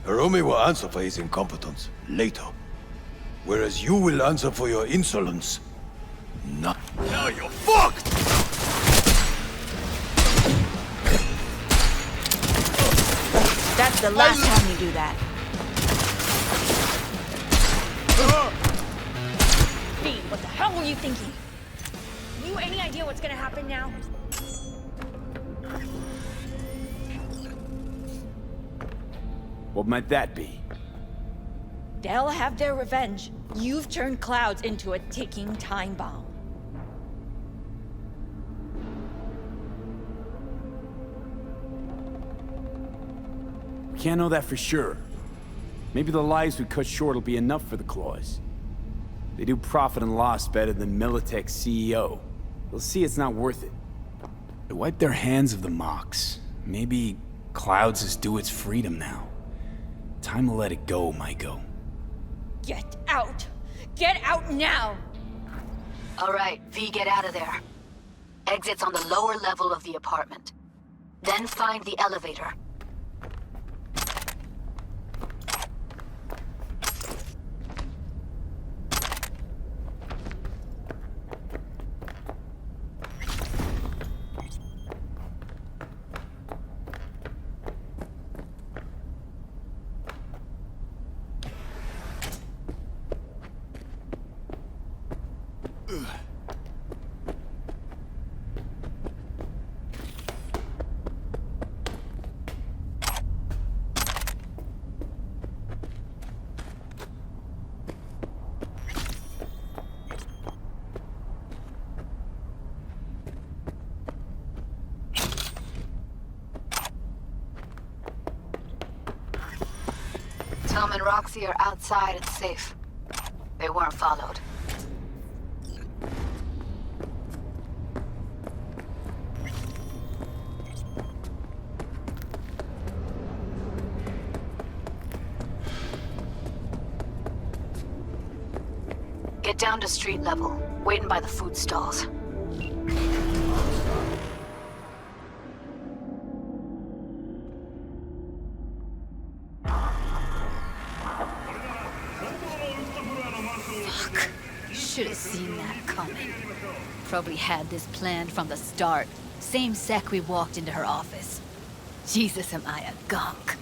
Hiromi will answer for his incompetence later. Whereas you will answer for your insolence. Now you're fucked! That's the last time you do that. V, what the hell were you thinking? You any idea what's gonna happen now? What might that be? They'll have their revenge. You've turned Clouds into a ticking time bomb. We can't know that for sure. Maybe the lives we cut short will be enough for the Claws. They do profit and loss better than Militech's CEO. They'll see it's not worth it. They wipe their hands of the mocks. Maybe Clouds is due its freedom now. Time to let it go, Maiko. Get out! Get out now! All right, V, get out of there. Exit's on the lower level of the apartment. Then find the elevator. Tom and Roxy are outside and safe. They weren't followed. Get down to street level, waiting by the food stalls. Should have seen that coming. Probably had this planned from the start. Same sec we walked into her office. Jesus, am I a gunk.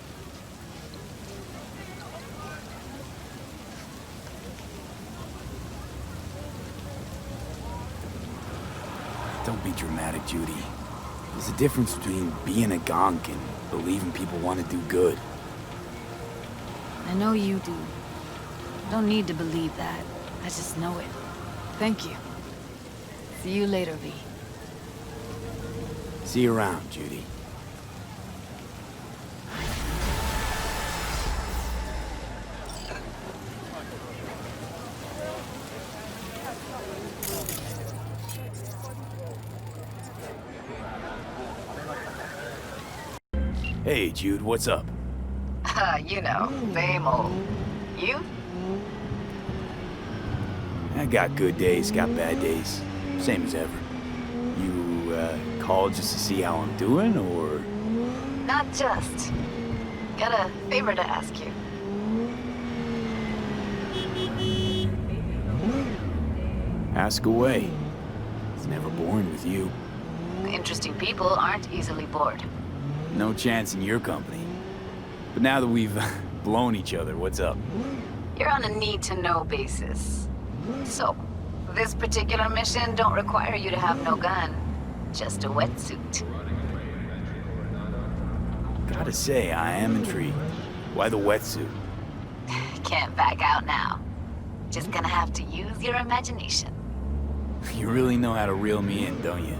Don't be dramatic, Judy. There's a difference between being a gonk and believing people want to do good. I know you do. Don't need to believe that. I just know it. Thank you. See you later, V. See you around, Judy. Hey, Jude, what's up? You know, same old. You? I got good days, got bad days. Same as ever. You, called just to see how I'm doing, or...? Not just. Got a favor to ask you. Ask away. It's never boring with you. Interesting people aren't easily bored. No chance in your company. But now that we've blown each other, what's up? You're on a need-to-know basis. So, this particular mission don't require you to have no gun. Just a wetsuit. Gotta say, I am intrigued. Why the wetsuit? Can't back out now. Just gonna have to use your imagination. You really know how to reel me in, don't you?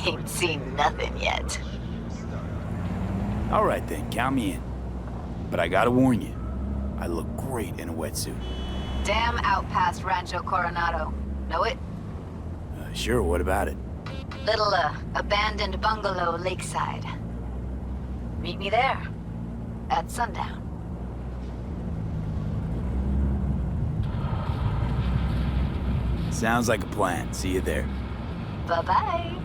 Ain't seen nothing yet. All right then, count me in. But I gotta warn you, I look great in a wetsuit. Damn out past Rancho Coronado. Know it? Sure, what about it? Little, abandoned bungalow lakeside. Meet me there. At sundown. Sounds like a plan. See you there. Bye-bye.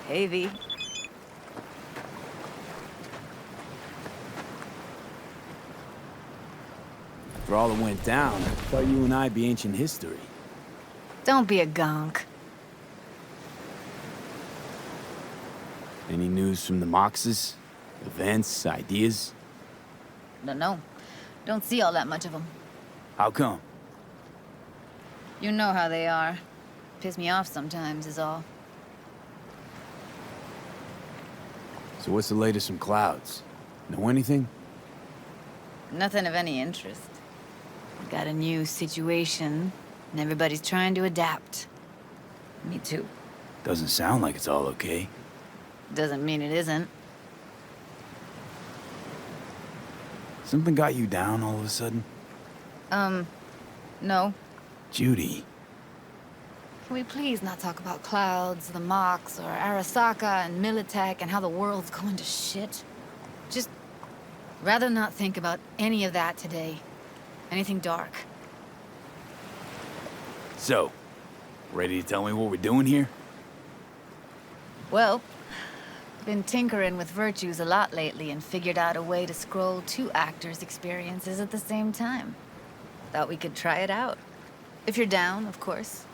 Hey, V. For all that went down, I thought you and I'd be ancient history. Don't be a gonk. Any news from the Moxes? Events, ideas? No. Don't see all that much of them. How come? You know how they are. Piss me off sometimes is all. So what's the latest from Clouds? Know anything? Nothing of any interest. Got a new situation, and everybody's trying to adapt. Me too. Doesn't sound like it's all okay. Doesn't mean it isn't. Something got you down all of a sudden? No. Judy. Can we please not talk about Clouds, the Mox, or Arasaka and Militech and how the world's going to shit? Just rather not think about any of that today. Anything dark. So, ready to tell me what we're doing here? Well, been tinkering with virtues a lot lately and figured out a way to scroll 2 actors' experiences at the same time. Thought we could try it out. If you're down, of course.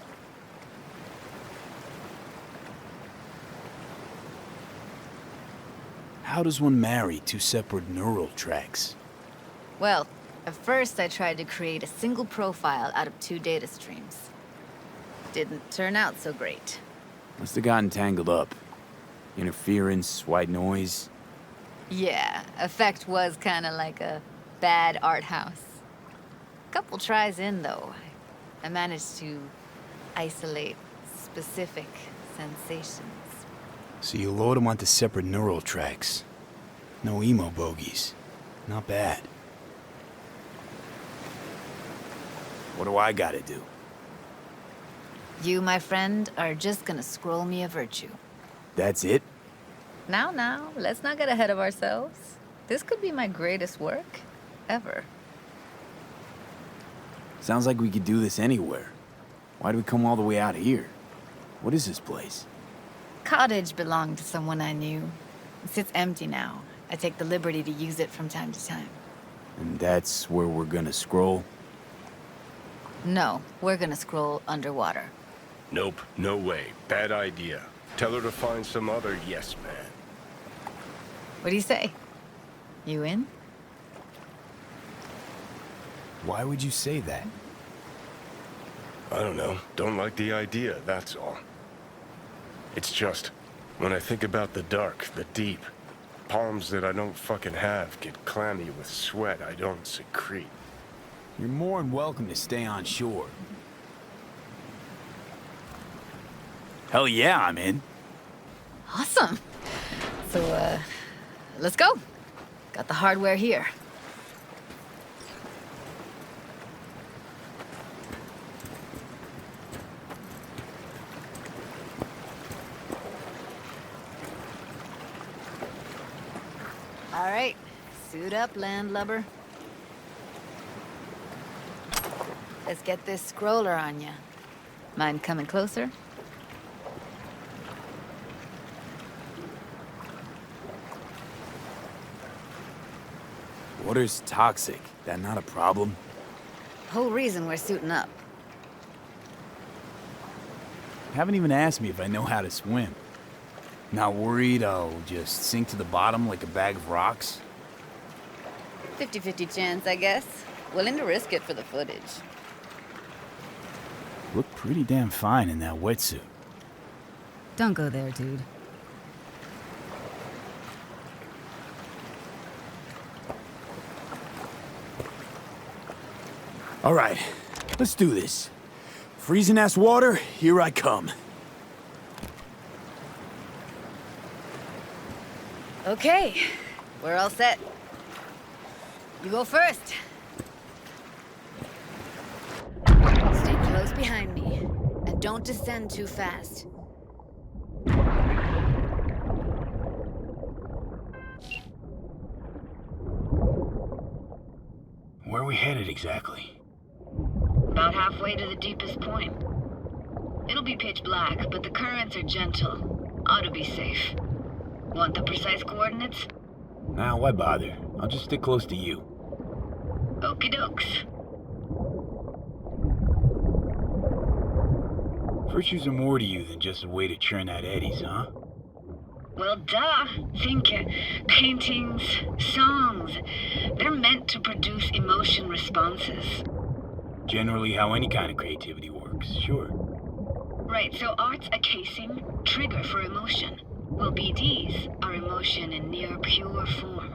How does one marry 2 separate neural tracks? Well, at first I tried to create a single profile out of 2 data streams. Didn't turn out so great. Must have gotten tangled up. Interference, white noise. Yeah, effect was kinda like a bad art house. Couple tries in, though, I managed to isolate specific sensations. So you load them onto separate neural tracks. No emo bogeys. Not bad. What do I gotta do? You, my friend, are just gonna scroll me a virtue. That's it? Now, let's not get ahead of ourselves. This could be my greatest work ever. Sounds like we could do this anywhere. Why do we come all the way out here? What is this place? Cottage belonged to someone I knew. It sits empty now. I take the liberty to use it from time to time. And that's where we're gonna scroll? No, we're gonna scroll underwater. Nope, no way. Bad idea. Tell her to find some other yes man. What do you say? You in? Why would you say that? I don't know. Don't like the idea, that's all. It's just, when I think about the dark, the deep, palms that I don't fucking have get clammy with sweat I don't secrete. You're more than welcome to stay on shore. Hell yeah, I'm in. Awesome. So, let's go. Got the hardware here. All right, suit up, landlubber. Let's get this scroller on ya. Mind coming closer? Water's toxic. That not a problem? Whole reason we're suiting up. Haven't even asked me if I know how to swim. Not worried I'll just sink to the bottom like a bag of rocks? 50-50 chance, I guess. Willing to risk it for the footage. Look pretty damn fine in that wetsuit. Don't go there, dude. All right, let's do this. Freezing ass water, here I come. Okay, we're all set. You go first. Stay close behind me, and don't descend too fast. Where are we headed exactly? About halfway to the deepest point. It'll be pitch black, but the currents are gentle. Ought to be safe. Want the precise coordinates? Nah, why bother? I'll just stick close to you. Okie dokes. Virtues are more to you than just a way to churn out eddies, huh? Well, duh. Think paintings, songs. They're meant to produce emotion responses. Generally how any kind of creativity works, sure. Right, so art's a casing, trigger for emotion. Well, BDs are emotion in near pure form.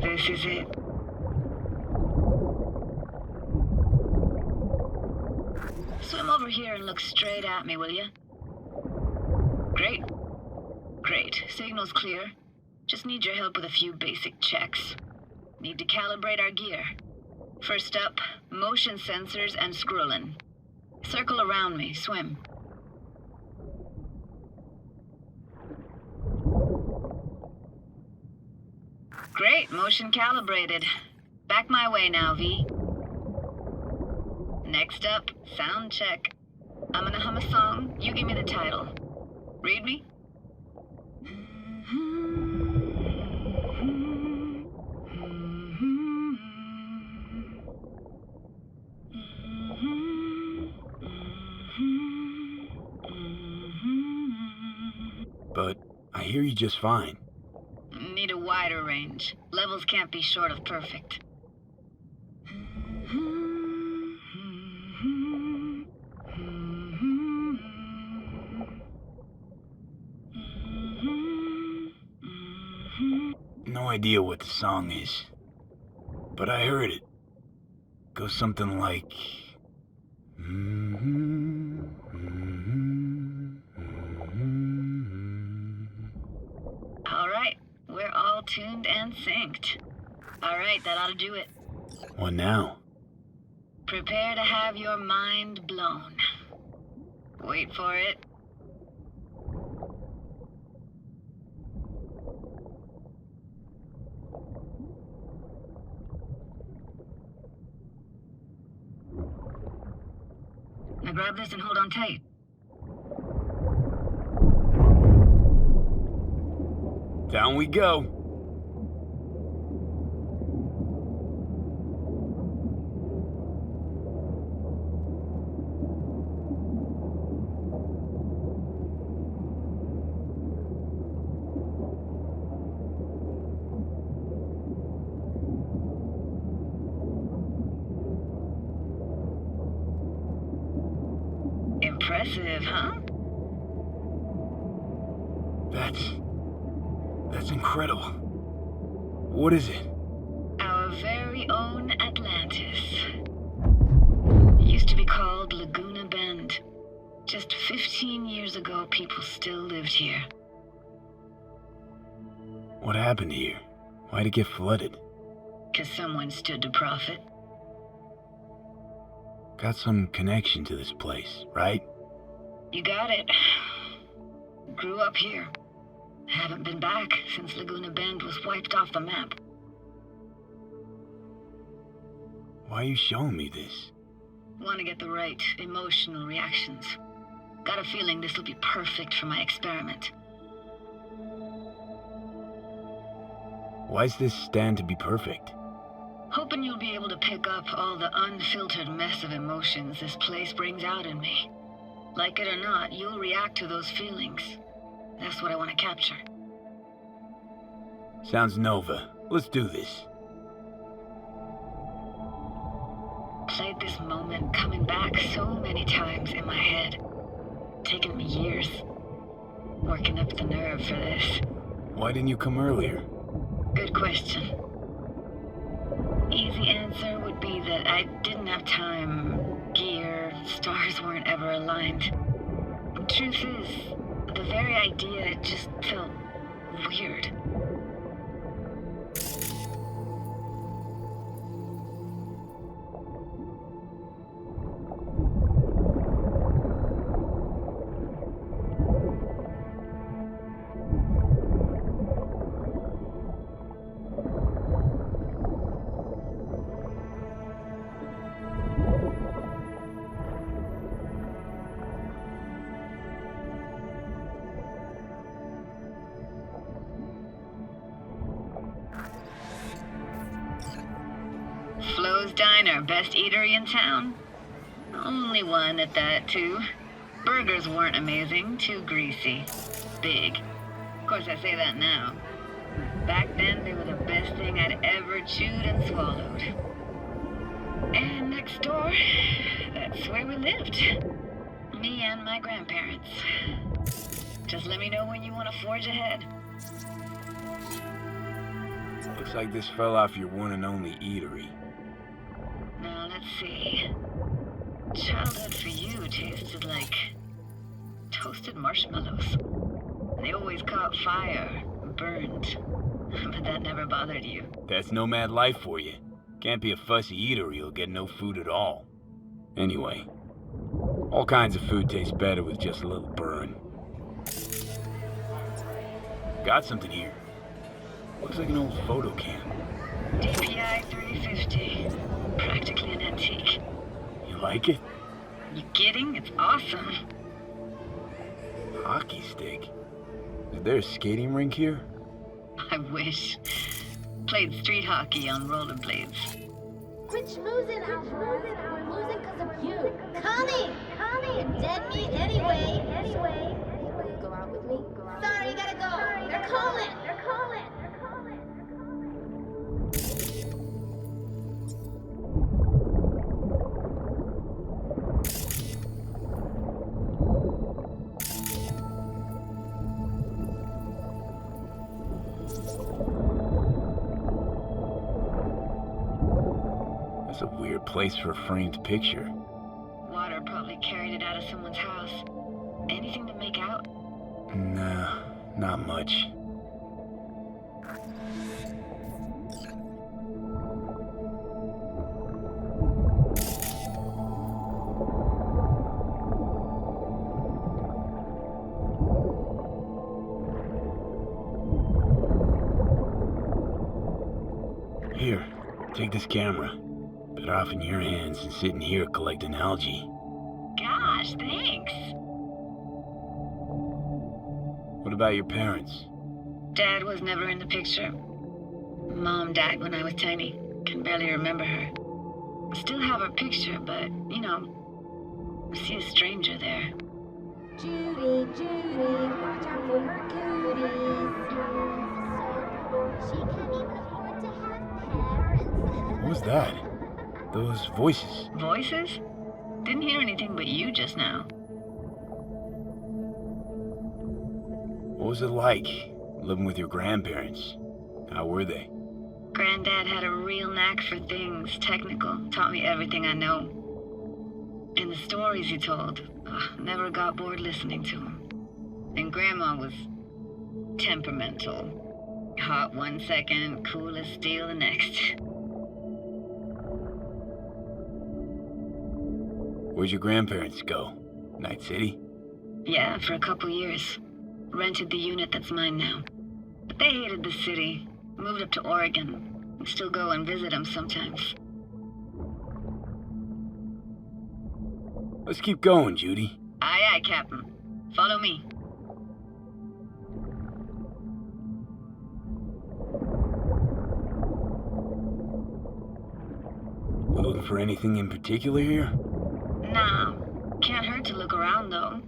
This is it. Swim over here and look straight at me, will you? Great. Great. Signal's clear. Just need your help with a few basic checks. Need to calibrate our gear. First up, motion sensors and scrolling. Circle around me, swim. Great, motion calibrated. Back my way now, V. Next up, sound check. I'm gonna hum a song, you give me the title. Read me? But I hear you just fine. Need a wider range. Levels can't be short of perfect. No idea what the song is, but I heard it. Goes something like... All right, we're all tuned and synced. All right, that ought to do it. What now? Prepare to have your mind blown. Wait for it. Now grab this and hold on tight. Down we go. Impressive, huh? That's incredible. What is it? Our very own Atlantis. Used to be called Laguna Bend. Just 15 years ago, people still lived here. What happened here? Why'd it get flooded? 'Cause someone stood to profit. Got some connection to this place, right? You got it. Grew up here. Haven't been back since Laguna Bend was wiped off the map. Why are you showing me this? Want to get the right emotional reactions. Got a feeling this will be perfect for my experiment. Why's this stand to be perfect? Hoping you'll be able to pick up all the unfiltered mess of emotions this place brings out in me. Like it or not, you'll react to those feelings. That's what I want to capture. Sounds Nova. Let's do this. Played this moment coming back so many times in my head. Taken me years. Working up the nerve for this. Why didn't you come earlier? Good question. Easy answer would be that I didn't have time, gear, stars weren't ever aligned. Truth is, the very idea just felt weird. Flo's Diner, best eatery in town? Only one at that, too. Burgers weren't amazing, too greasy. Big. Of course, I say that now. Back then, they were the best thing I'd ever chewed and swallowed. And next door, that's where we lived. Me and my grandparents. Just let me know when you want to forge ahead. Looks like this fell off your one and only eatery. Now, let's see. Childhood for you tasted like toasted marshmallows. They always caught fire, burned. But that never bothered you. That's nomad life for you. Can't be a fussy eater or you'll get no food at all. Anyway, all kinds of food tastes better with just a little burn. Got something here. Looks like an old photo cam. DPI 350. Practically an antique. You like it? You kidding? It's awesome. Hockey stick? Is there a skating rink here? I wish. Played street hockey on rollerblades. Quit schmoozing, outlaws. We're losing because of you. Connie! You're dead meat anyway. Go out with me? Sorry, you gotta go. They're calling. That's a weird place for a framed picture. Water probably carried it out of someone's house. Anything to make out? Nah, not much. Here, take this camera. Better off in your hands than sitting here collecting algae. Gosh, thanks. What about your parents? Dad was never in the picture. Mom died when I was tiny. Can barely remember her. Still have her picture, but, you know, I see a stranger there. Judy, watch out for her cooties. She can't even afford to have parents. What was that? Those voices. Voices? Didn't hear anything but you just now. What was it like, living with your grandparents? How were they? Granddad had a real knack for things technical. Taught me everything I know. And the stories he told, never got bored listening to them. And Grandma was temperamental. Hot one second, cool as steel the next. Where'd your grandparents go? Night City? Yeah, for a couple years. Rented the unit that's mine now. But they hated the city. Moved up to Oregon. And still go and visit them sometimes. Let's keep going, Judy. Aye, aye, Captain. Follow me. You looking for anything in particular here? Nah. Can't hurt to look around, though.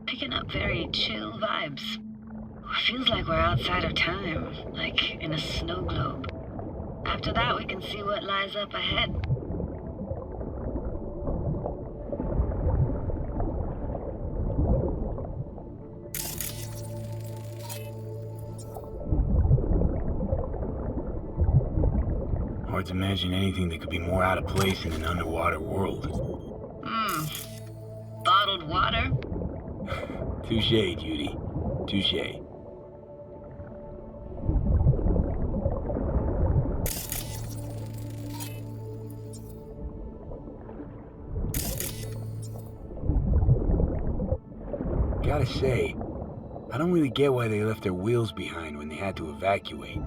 Picking up very chill vibes. Feels like we're outside of time, like in a snow globe. After that, we can see what lies up ahead. Hard to imagine anything that could be more out of place in an underwater world. Bottled water? Touché, Judy. Touché. Gotta say, I don't really get why they left their wheels behind when they had to evacuate.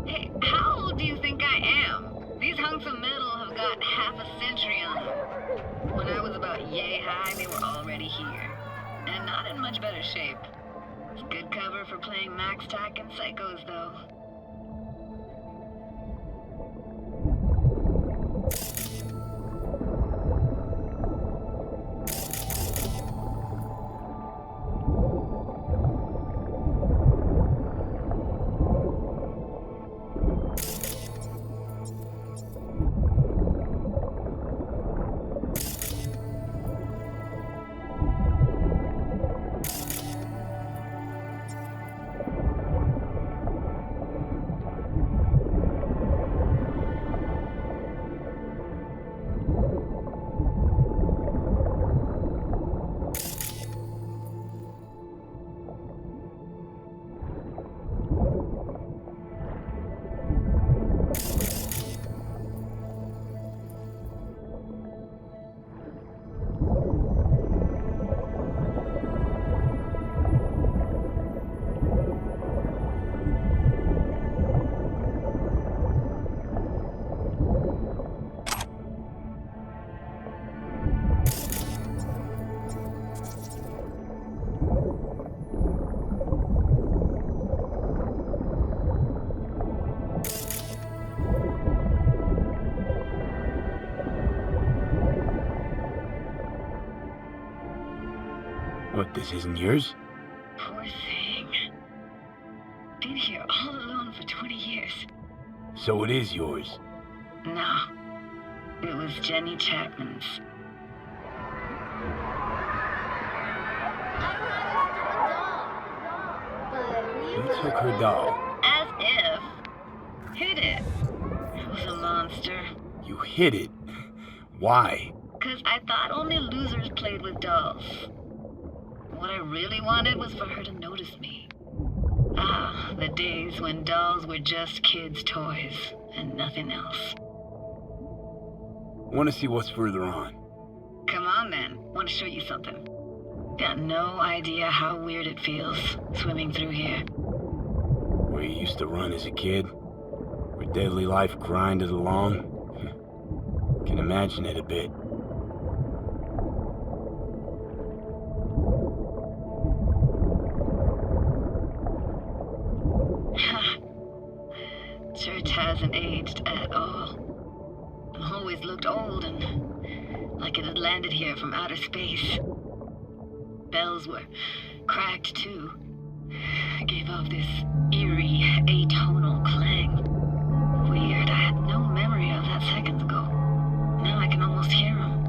Hey, how old do you think I am? These hunks of metal have got half a century on them. When I was about yay high, they were already here. And not in much better shape. It's good cover for playing Max Tack and Psychos, though. What, this isn't yours? Poor thing. Been here all alone for 20 years. So it is yours. No. It was Jenny Chapman's. You took her doll. As if. Hid it. It was a monster. You hid it. Why? 'Cause I thought only losers played with dolls. What I really wanted was for her to notice me. Ah, the days when dolls were just kids' toys and nothing else. Want to see what's further on? Come on then, want to show you something. Got no idea how weird it feels swimming through here. Where you used to run as a kid? Where daily life grinded along? Can imagine it a bit. Church hasn't aged at all. Always looked old and like it had landed here from outer space. Bells were cracked too. Gave off this eerie, atonal clang. Weird, I had no memory of that seconds ago. Now I can almost hear them.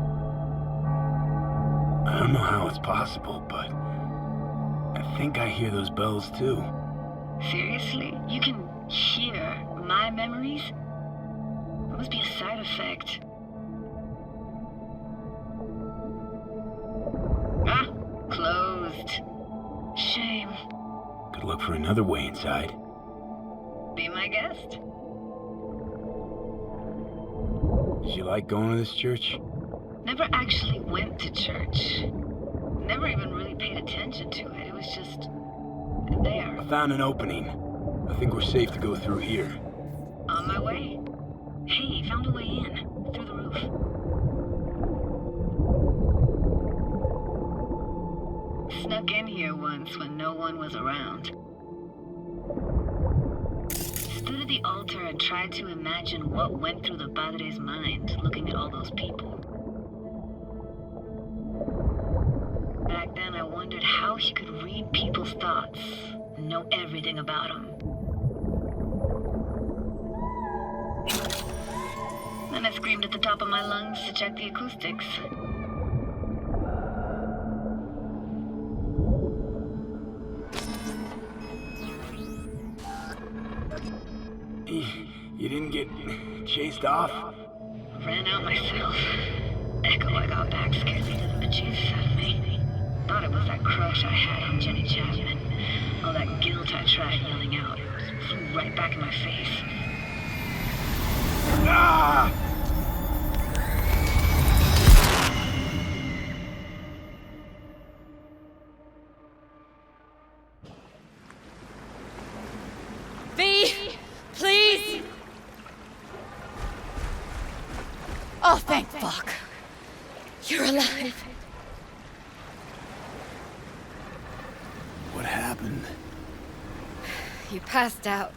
I don't know how it's possible, but I think I hear those bells too. Seriously? You can hear my memories? It must be a side effect. Ah, closed. Shame. Could look for another way inside. Be my guest. Did you like going to this church? Never actually went to church. Never even really paid attention to it. It was just there. I found an opening. I think we're safe to go through here. On my way. Hey, found a way in. Through the roof. Snuck in here once when no one was around. Stood at the altar and tried to imagine what went through the padre's mind looking at all those people. Back then I wondered how he could read people's thoughts and know everything about them. Then I screamed at the top of my lungs to check the acoustics. You didn't get chased off? Ran out myself. Echo I got back scared the living bejesus out of me. Thought it was that crush I had on Jenny Chapman. All that guilt I tried yelling out. Flew right back in my face. Ah! V, please! Oh, thank fuck. You're alive. What happened? You passed out.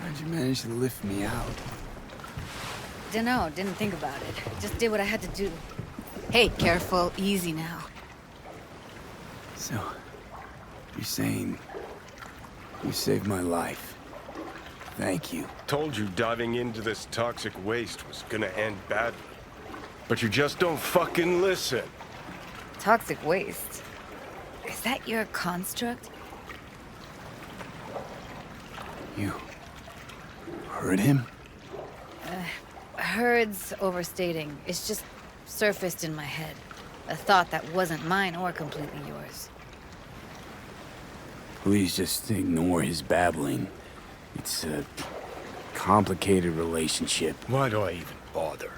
How'd you manage to lift me out? Dunno, didn't think about it. Just did what I had to do. Hey, careful, easy now. So, you're saying you saved my life. Thank you. Told you diving into this toxic waste was gonna end badly. But you just don't fucking listen. Toxic waste. Is that your construct? You heard him? Heard's overstating. It's just surfaced in my head. A thought that wasn't mine or completely yours. Please just ignore his babbling. It's a complicated relationship. Why do I even bother?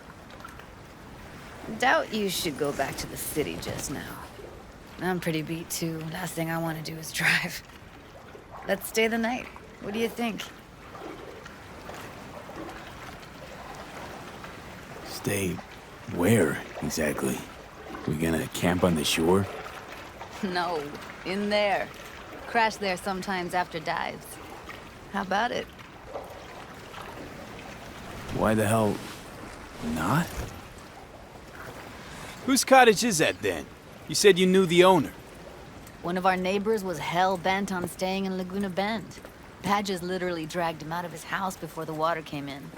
Doubt you should go back to the city just now. I'm pretty beat too. Last thing I want to do is drive. Let's stay the night. What do you think? Stay where, exactly? We gonna camp on the shore? No, in there. Crash there sometimes after dives. How about it? Why the hell not? Whose cottage is that then? You said you knew the owner. One of our neighbors was hell-bent on staying in Laguna Bend. Badges literally dragged him out of his house before the water came in.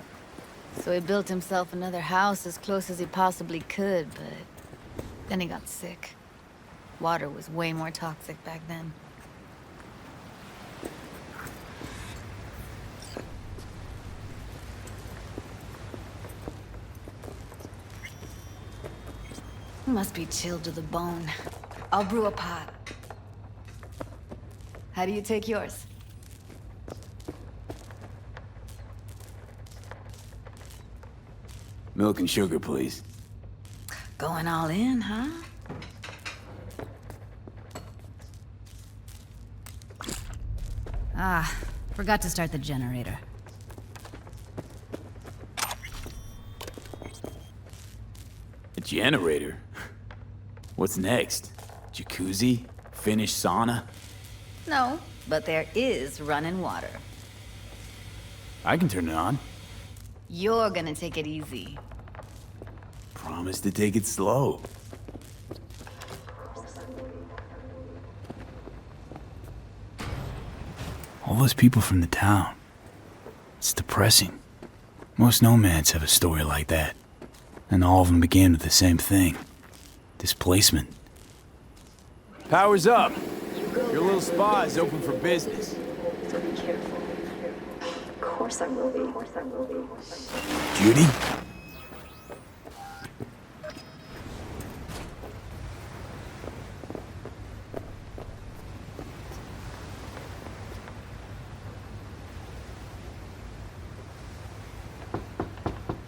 So he built himself another house as close as he possibly could, but then he got sick. Water was way more toxic back then. Must be chilled to the bone. I'll brew a pot. How do you take yours? Milk and sugar, please. Going all in, huh? Ah, forgot to start the generator. A generator? What's next? Jacuzzi? Finnish sauna? No, but there is running water. I can turn it on. You're gonna take it easy. Promise to take it slow. All those people from the town. It's depressing. Most nomads have a story like that. And all of them began with the same thing. Displacement. Power's up. Your little spa is open for business. So be careful. Of course I will be. Of course I will be. Judy?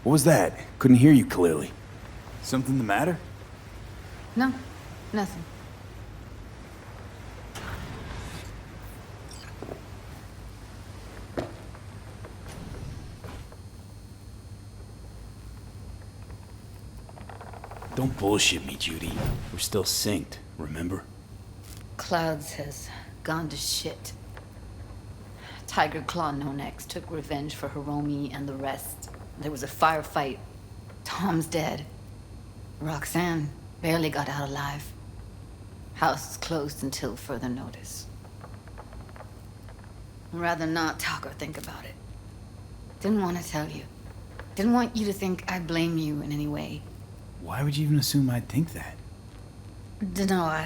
What was that? Couldn't hear you clearly. Something the matter? No, nothing. Don't bullshit me, Judy. We're still synced, remember? Clouds has gone to shit. Tiger Claw No Necks took revenge for Hiromi and the rest. There was a firefight. Tom's dead. Roxanne barely got out alive. House is closed until further notice. I'd rather not talk or think about it. Didn't want to tell you. Didn't want you to think I blame you in any way. Why would you even assume I'd think that? No,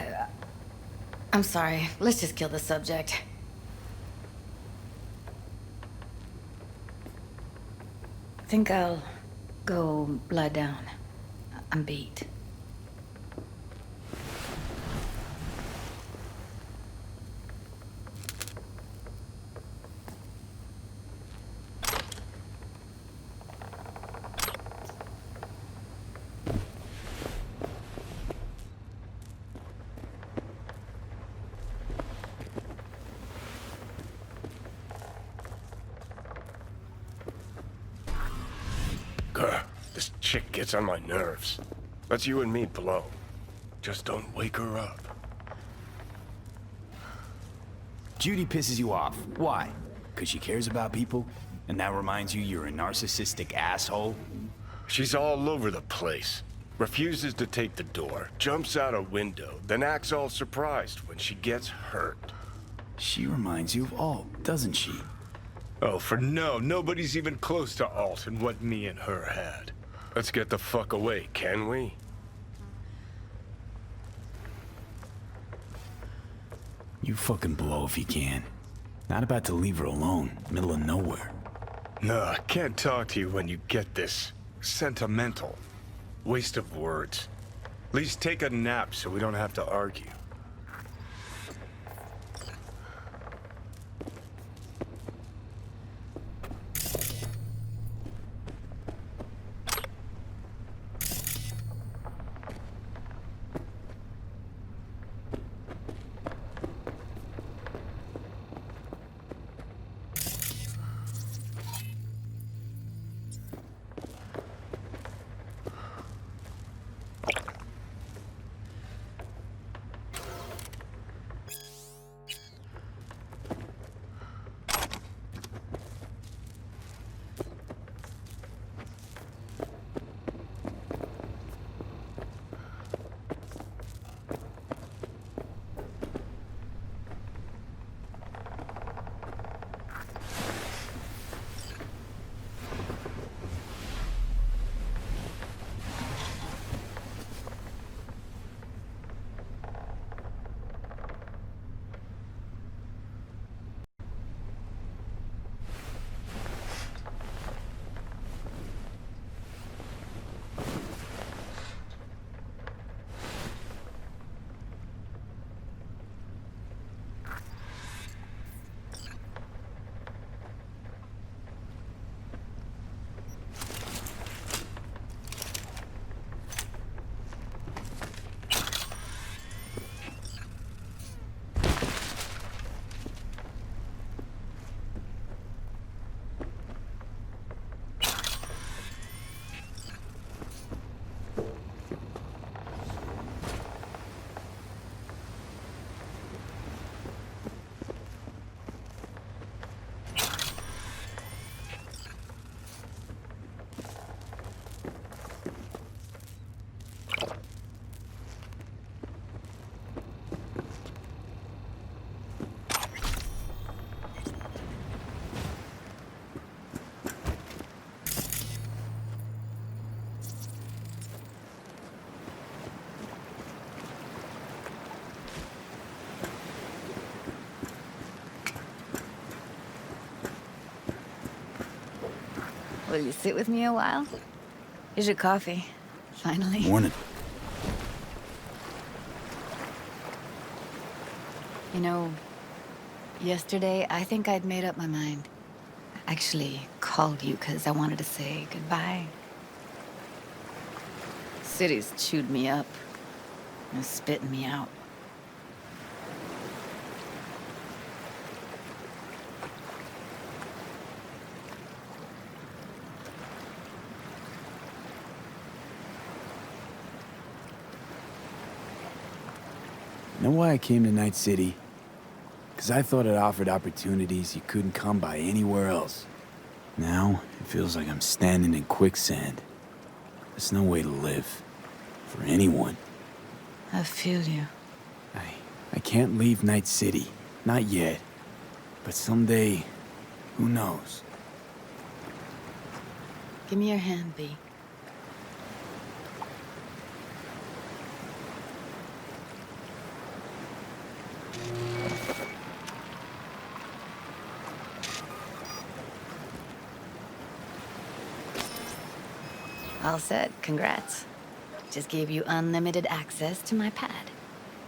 I'm sorry. Let's just kill the subject. Think I'll go lie down. I'm beat. This chick gets on my nerves. Let's you and me blow. Just don't wake her up. Judy pisses you off. Why? Because she cares about people? And that reminds you you're a narcissistic asshole? She's all over the place. Refuses to take the door, jumps out a window, then acts all surprised when she gets hurt. She reminds you of Alt, doesn't she? Oh, for no, nobody's even close to Alt and what me and her had. Let's get the fuck away, can we? You fucking blow if you can. Not about to leave her alone, middle of nowhere. No, I can't talk to you when you get this sentimental. Waste of words. At least take a nap so we don't have to argue. Will you sit with me a while? Here's your coffee. Finally. Morning. You know, yesterday, I think I'd made up my mind. I actually called you because I wanted to say goodbye. City's chewed me up. And spitting me out. You know why I came to Night City? Because I thought it offered opportunities you couldn't come by anywhere else. Now, it feels like I'm standing in quicksand. There's no way to live. For anyone. I feel you. I can't leave Night City. Not yet. But someday, who knows? Give me your hand, V. All set. Congrats. Just gave you unlimited access to my pad.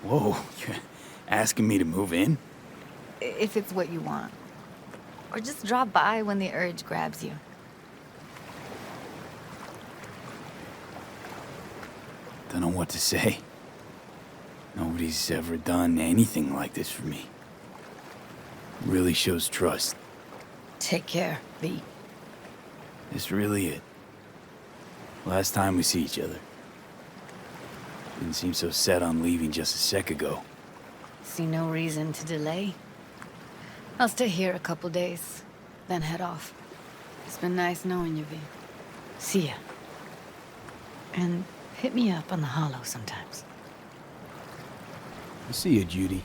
Whoa, you're asking me to move in? If it's what you want. Or just drop by when the urge grabs you. Don't know what to say. Nobody's ever done anything like this for me. Really shows trust. Take care, V. This really it. Last time we see each other. Didn't seem so set on leaving just a sec ago. See no reason to delay. I'll stay here a couple days, then head off. It's been nice knowing you, V. See ya. And hit me up on the holo sometimes. I'll see you, Judy.